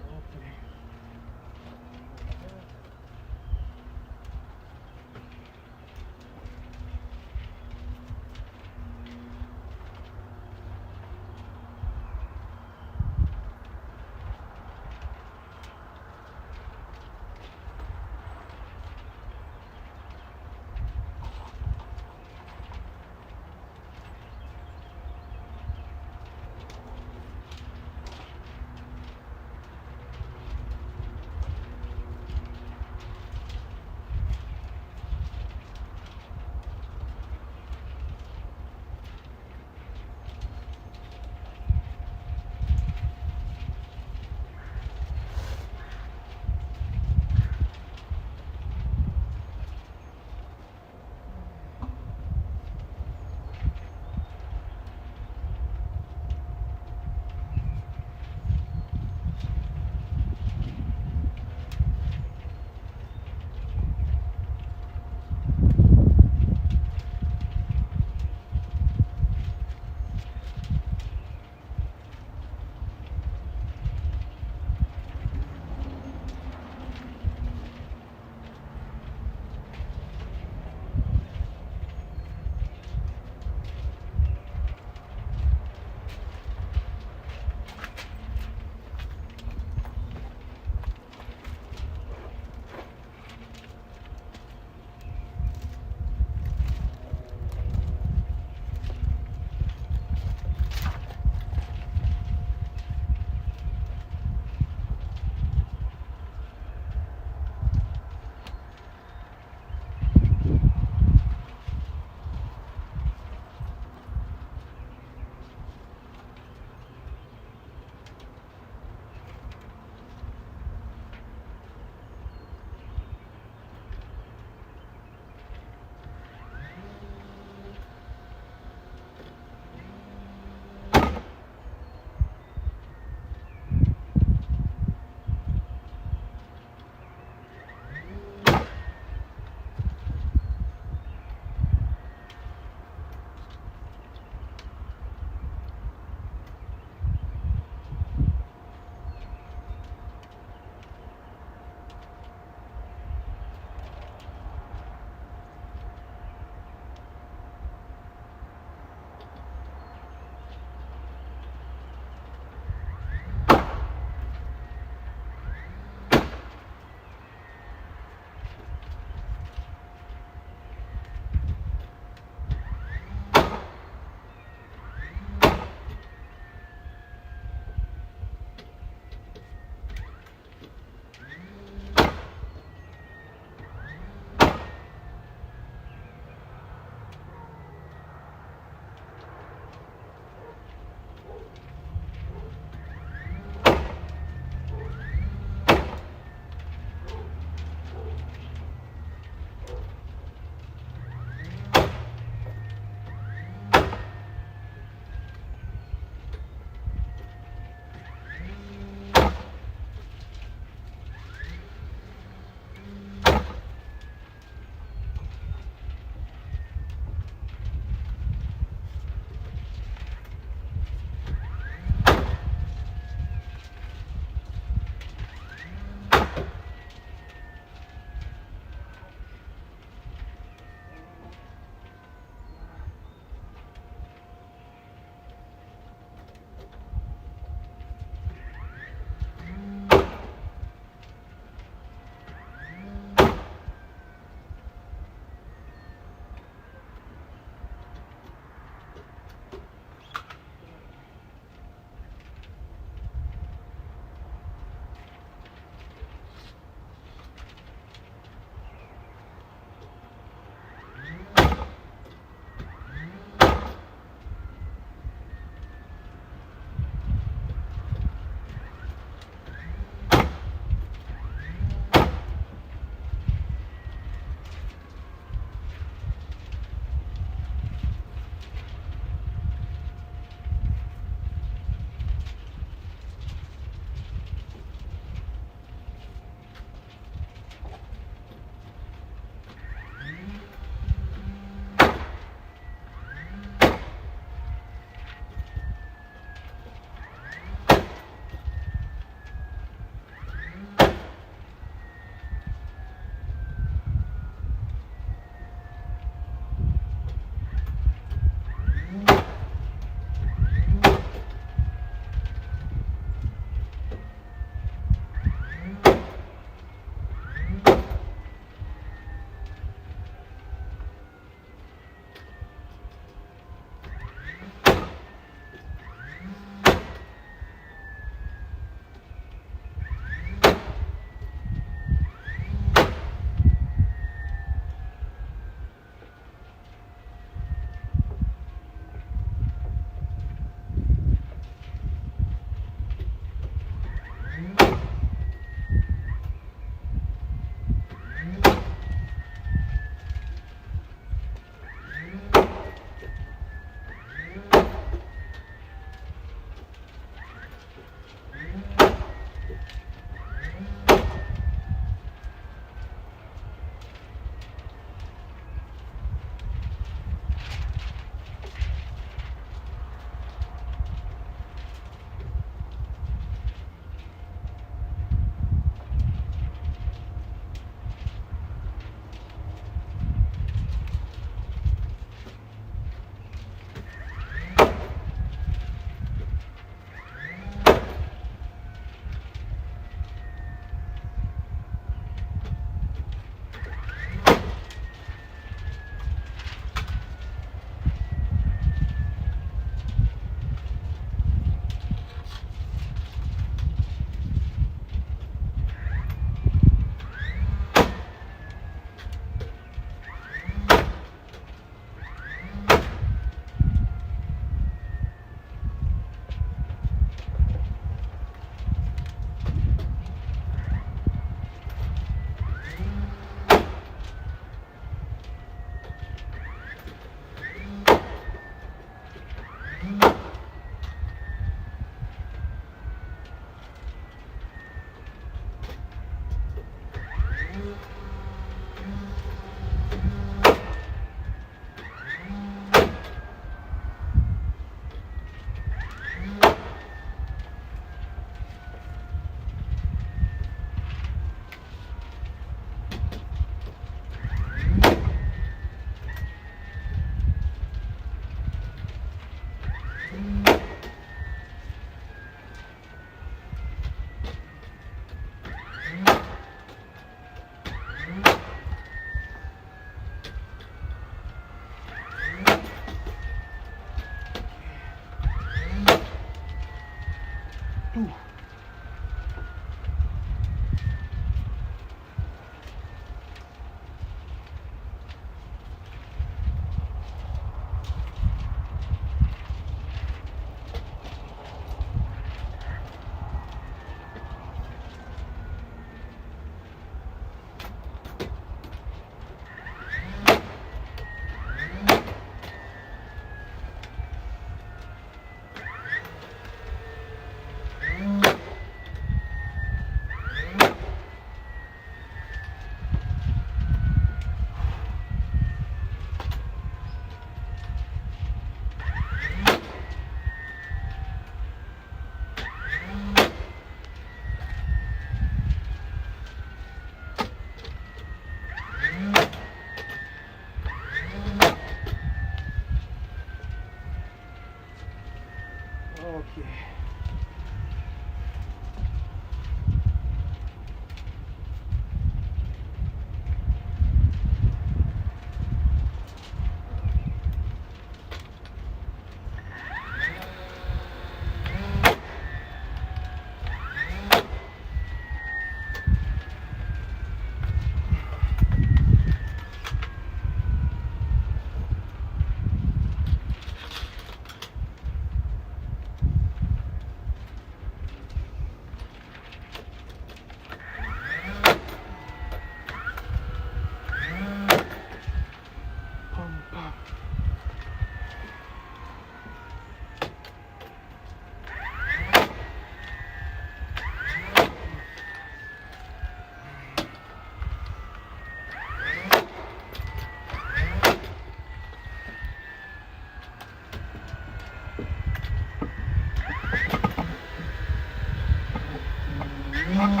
Thank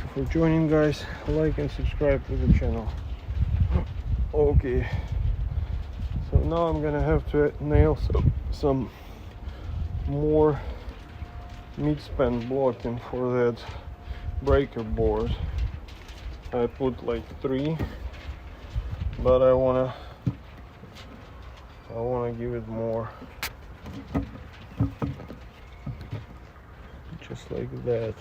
you for joining, guys. Like and subscribe to the channel. Okay, so now I'm gonna have to nail some more mid-span blocking for that breaker board. I put like 3, but I wanna give it more, just like that.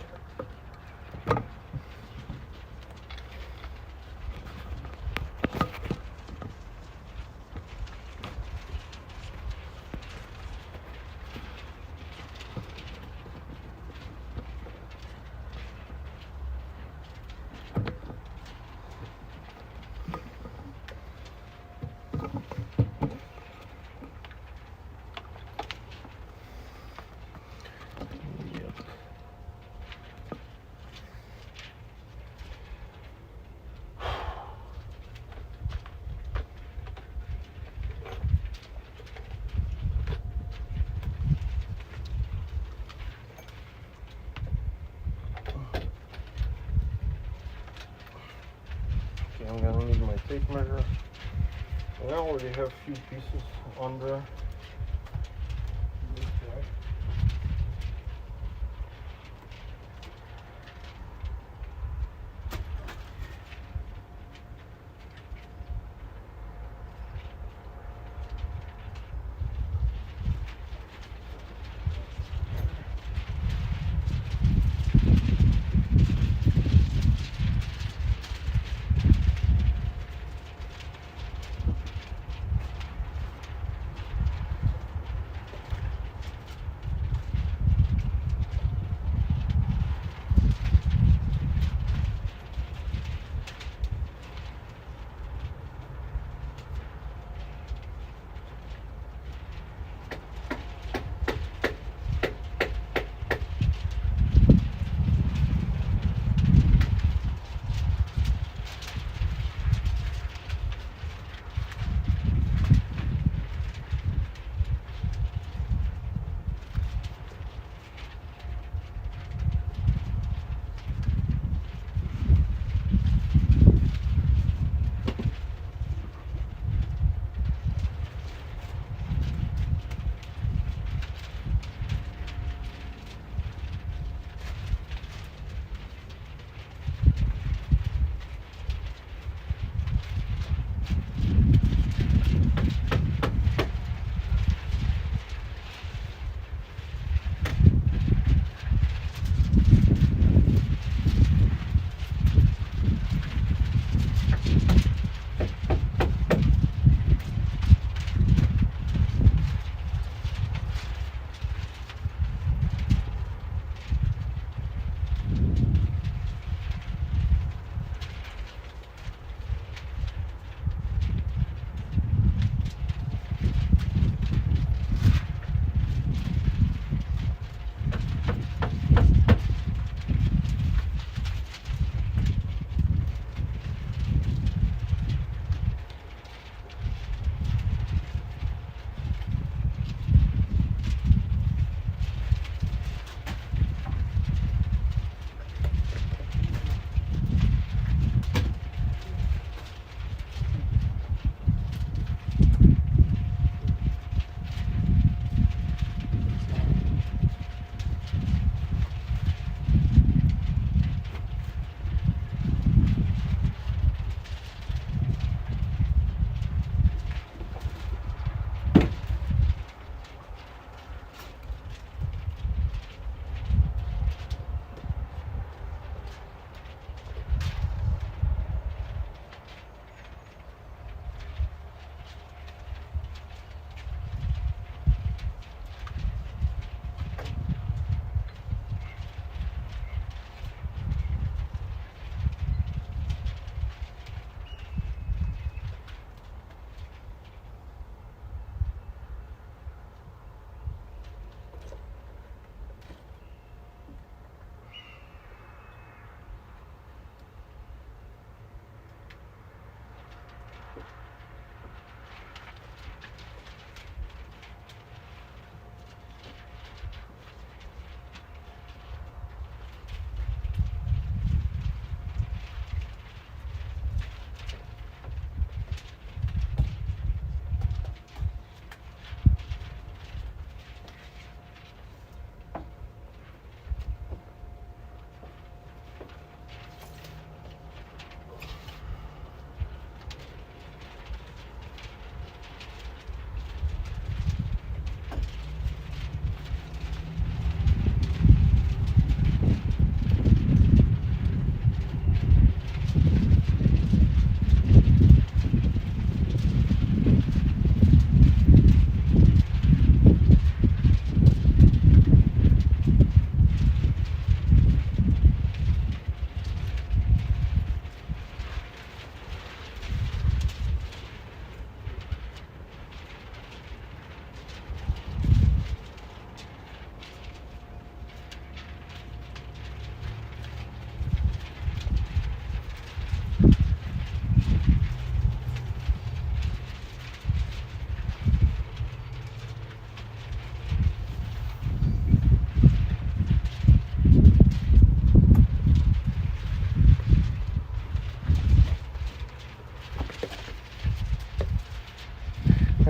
I'm gonna need my tape measure. I already have a few pieces under this guy.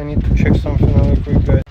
I need to check something out quick, guys.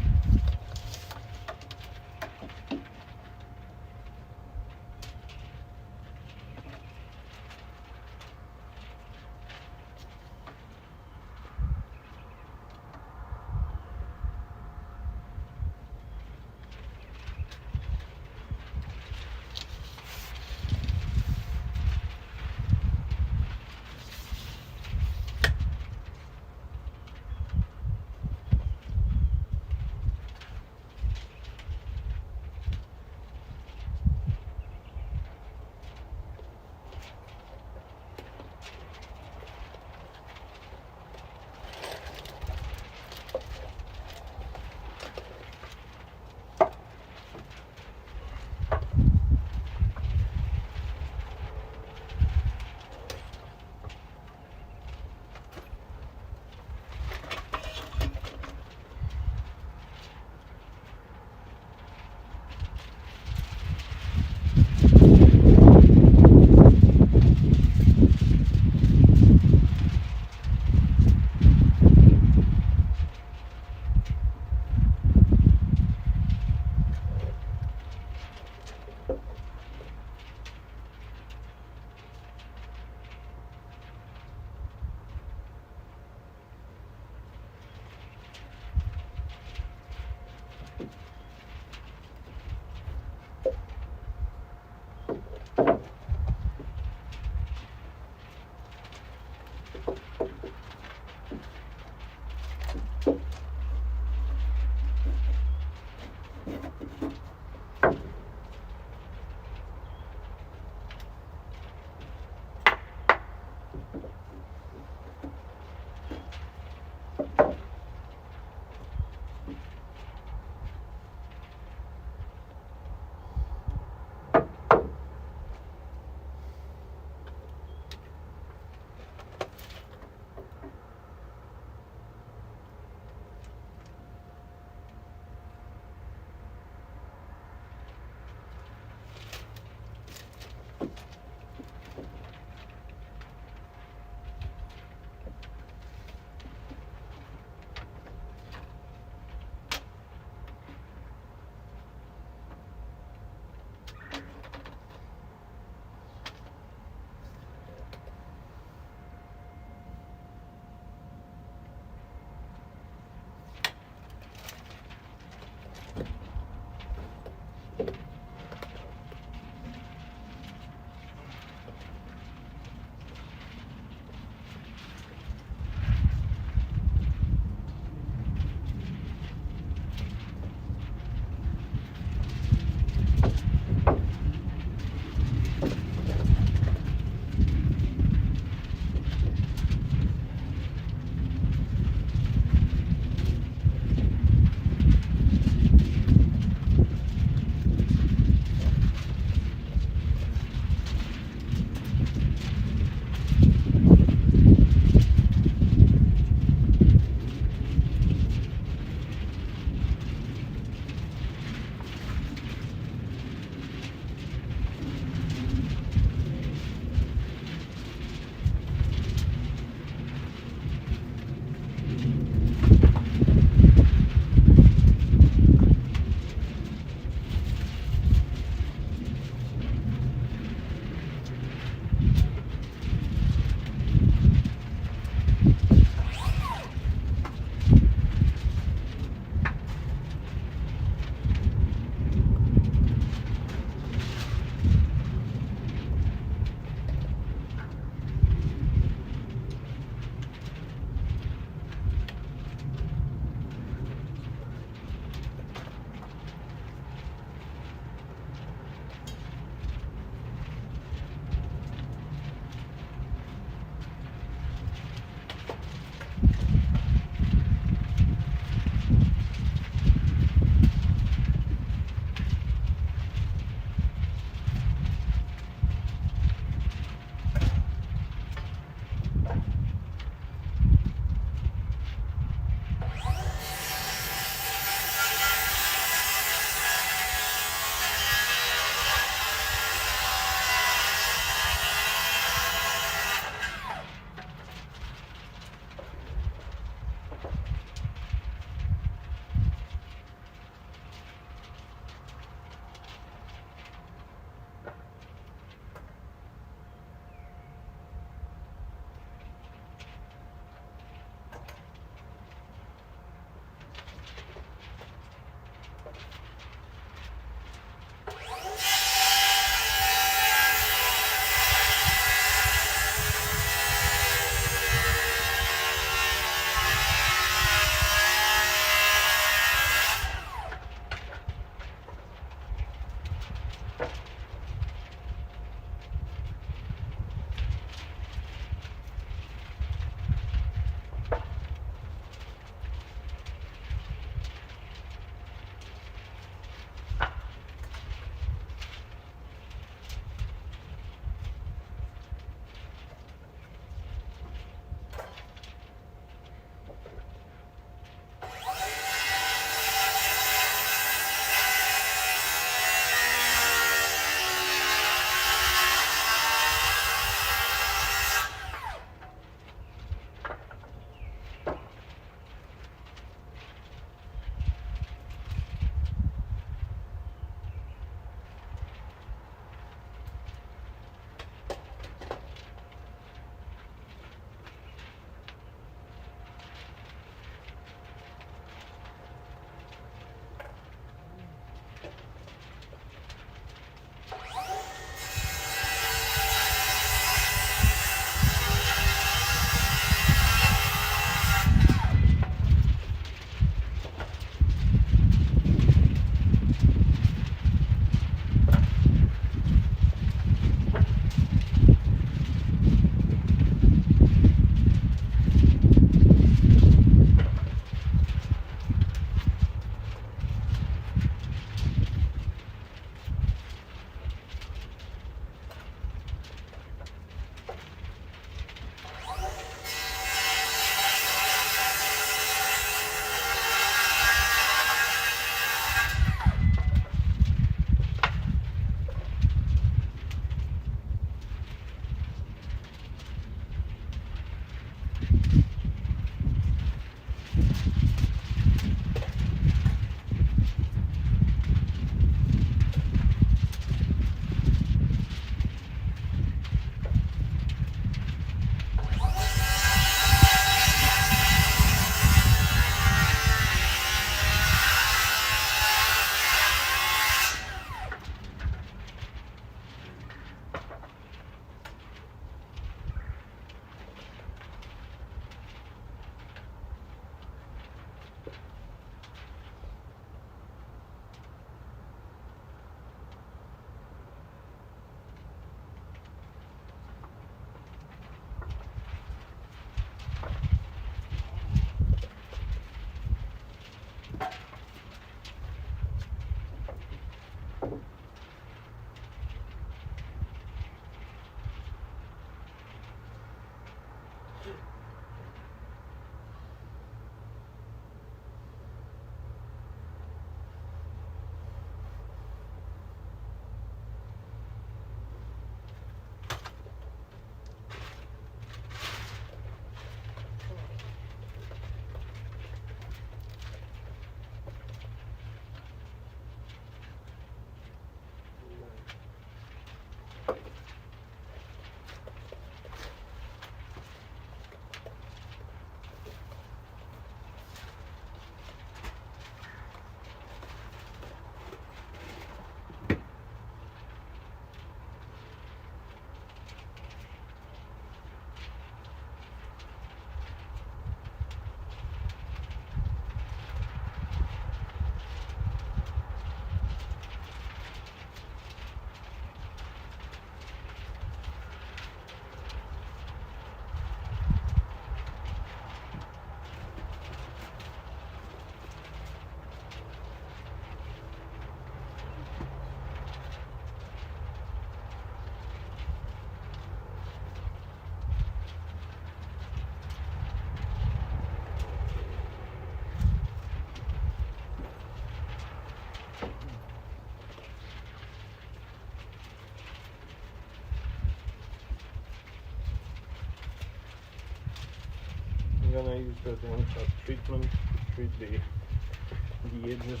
I'm gonna use that one-shot treatment to treat the edges.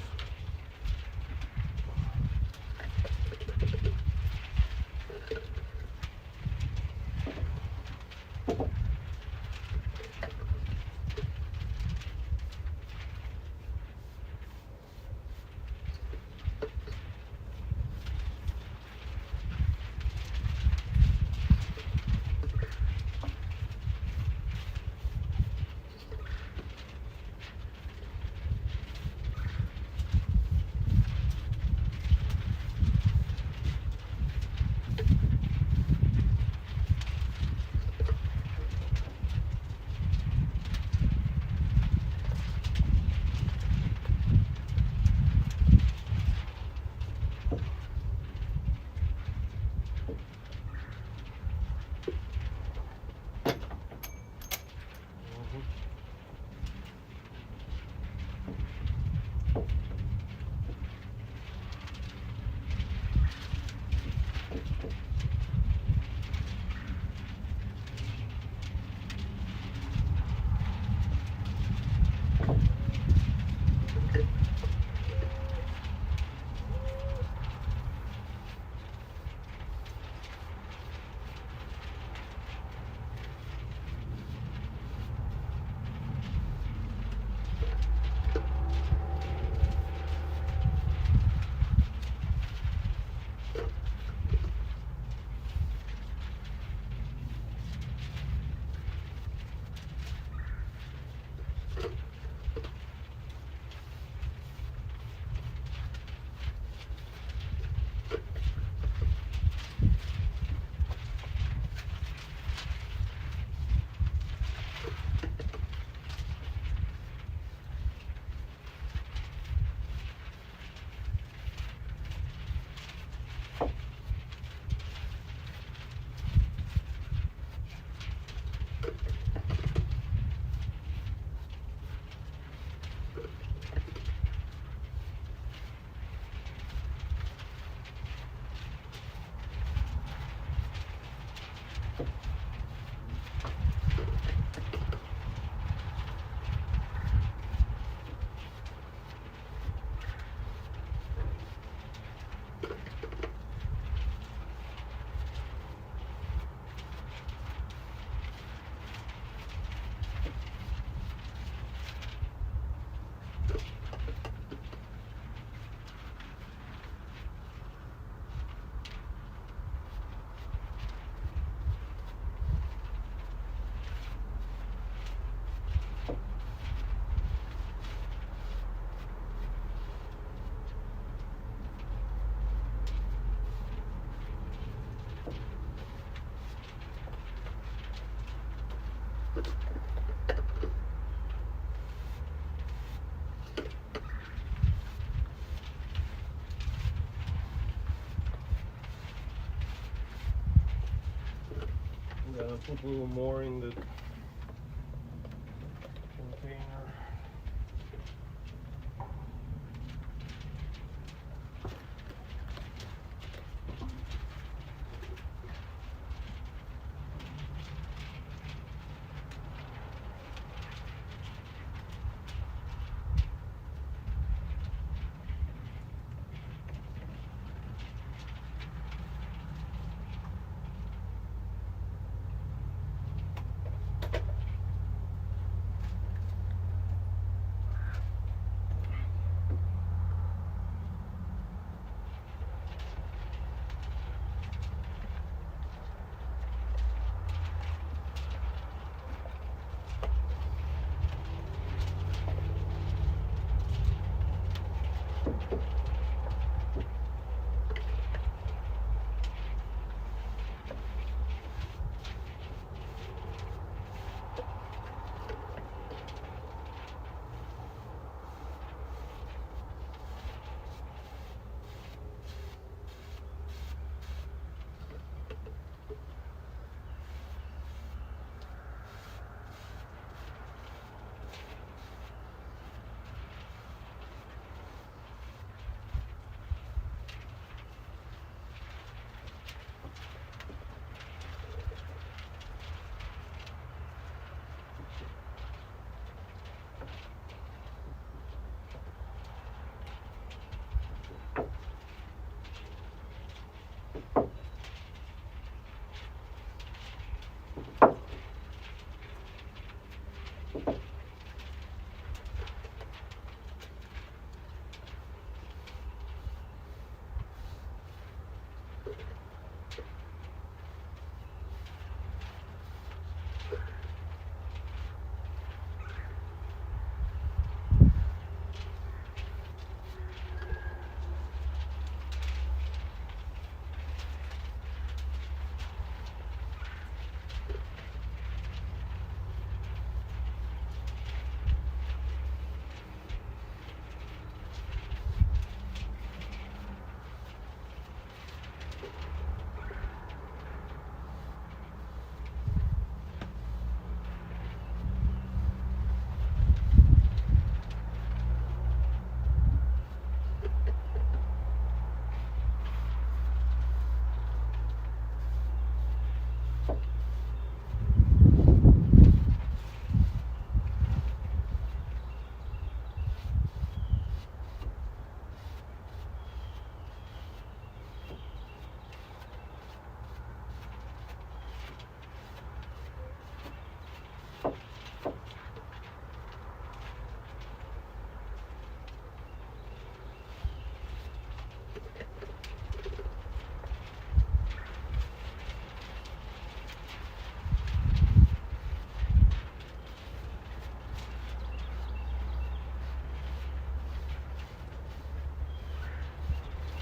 Put a little more in the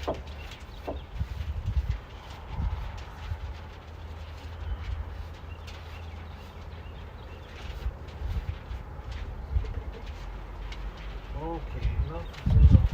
Okay, enough is enough.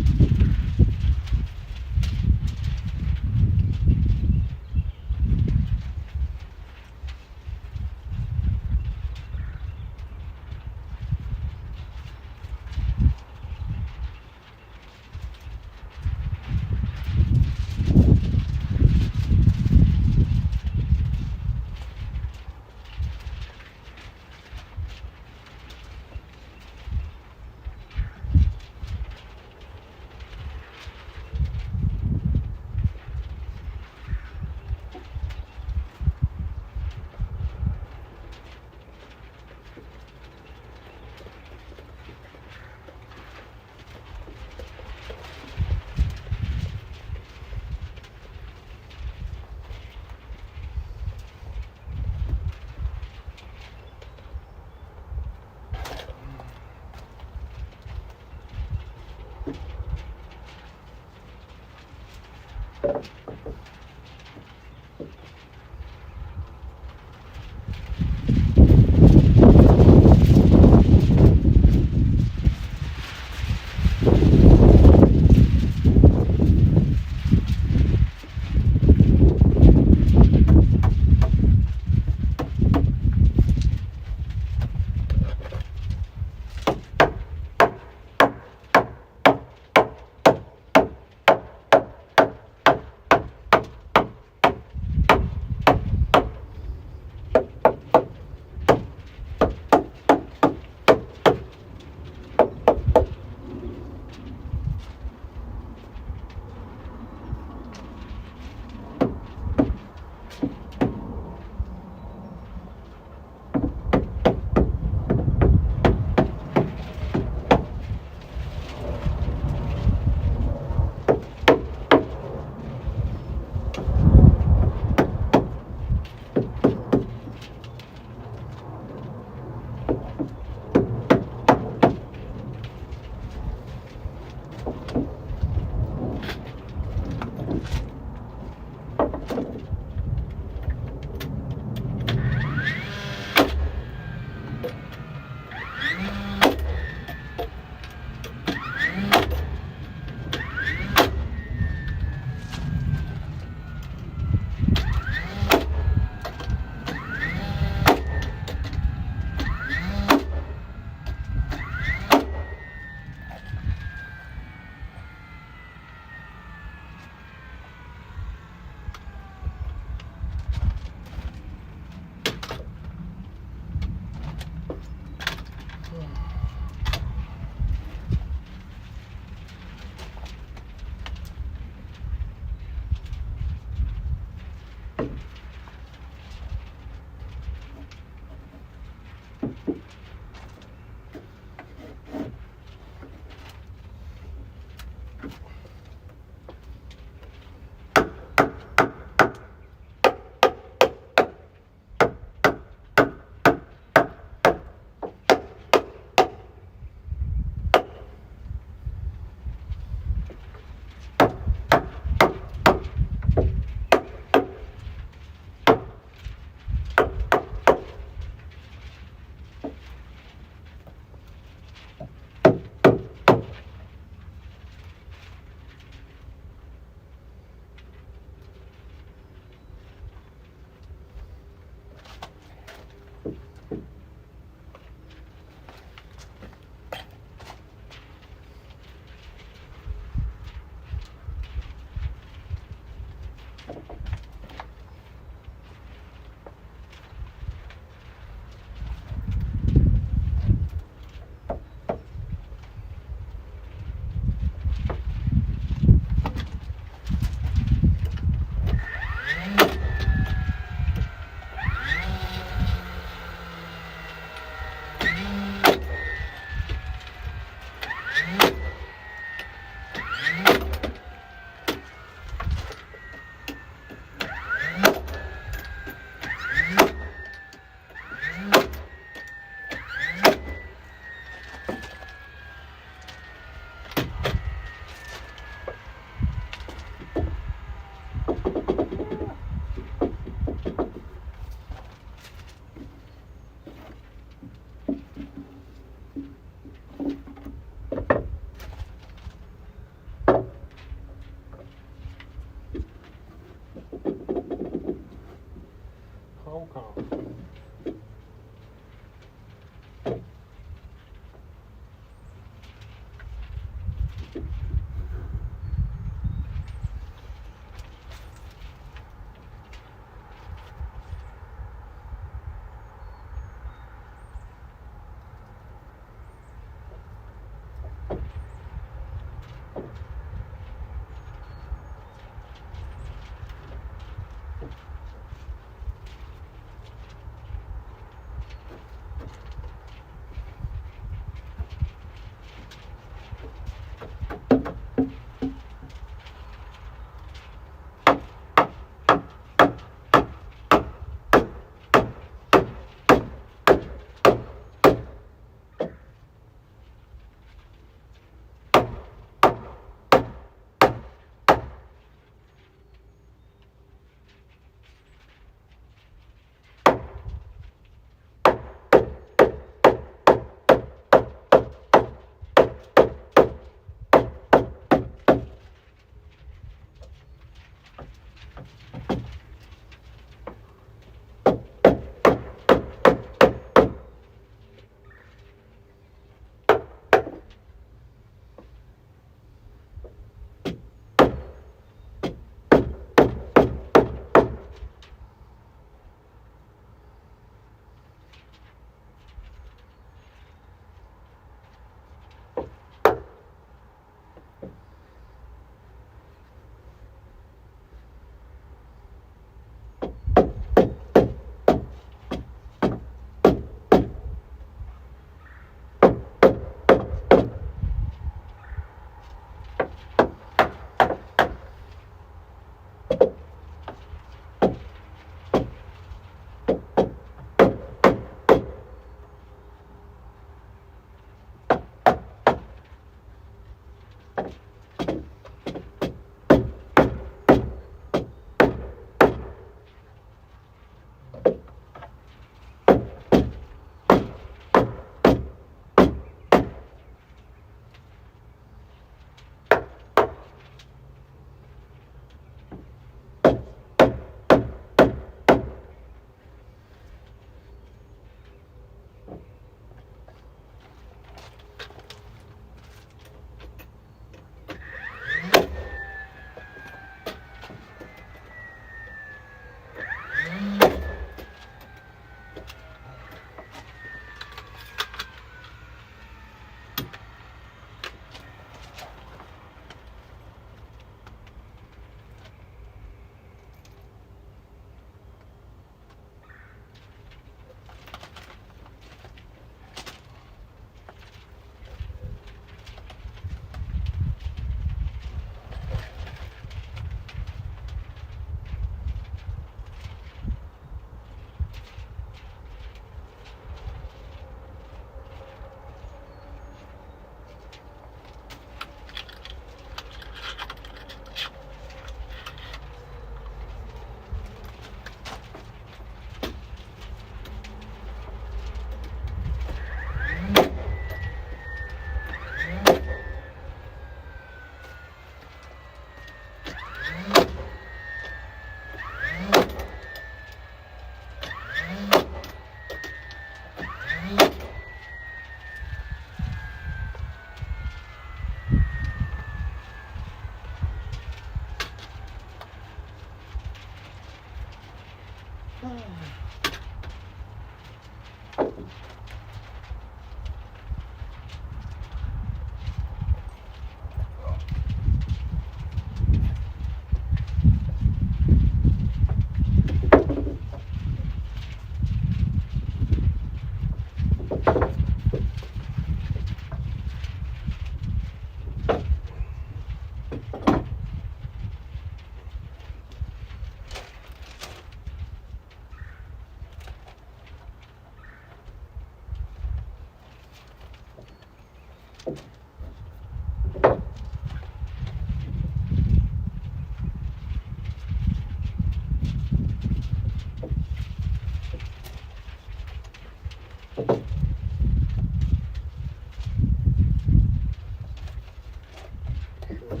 short.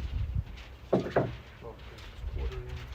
Short is quarter inch.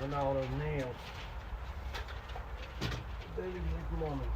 Run out of nails. Very big moment.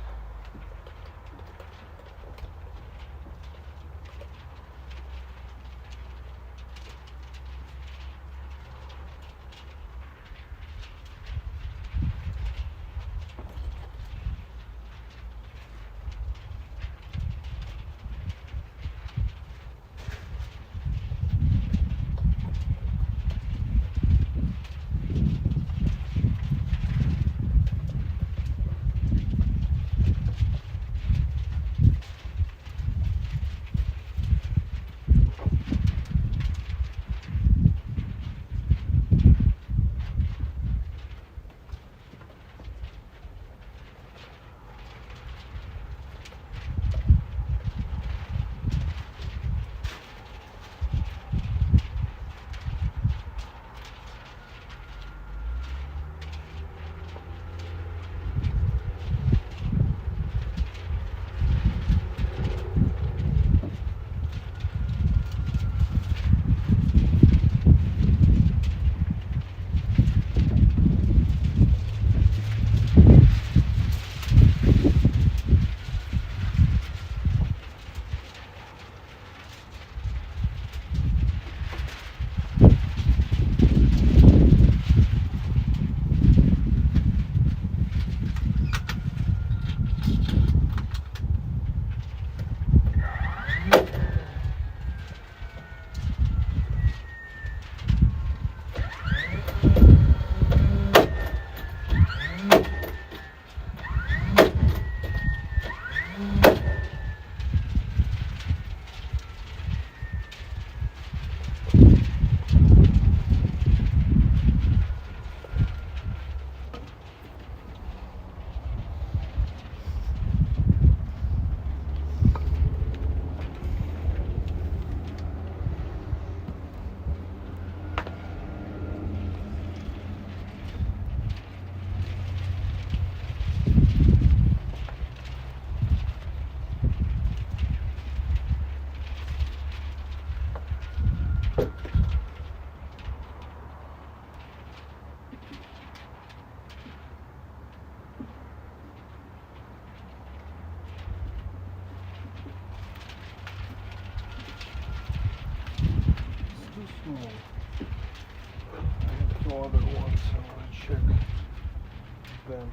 Small. I have two other ones, so I'll check them.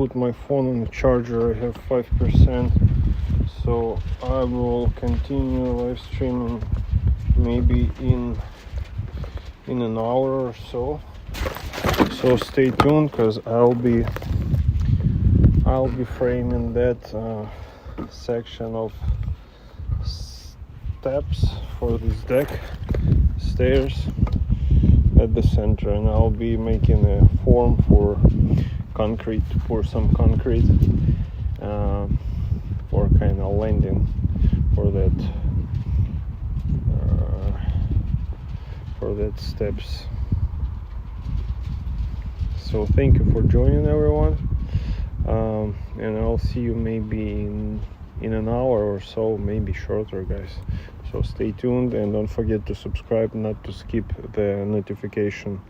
put my phone on the charger. I have 5%, so I will continue live streaming maybe in an hour or so. So stay tuned, because I'll be framing that section of steps for this deck, stairs at the center, and I'll be making a form for concrete, to pour some concrete for kind of landing for that steps. So thank you for joining, everyone, and I'll see you maybe in an hour or so, maybe shorter, guys. So stay tuned, and don't forget to subscribe, not to skip the notification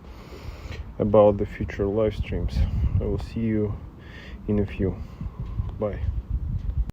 about the future live streams. I will see you in a few. Bye.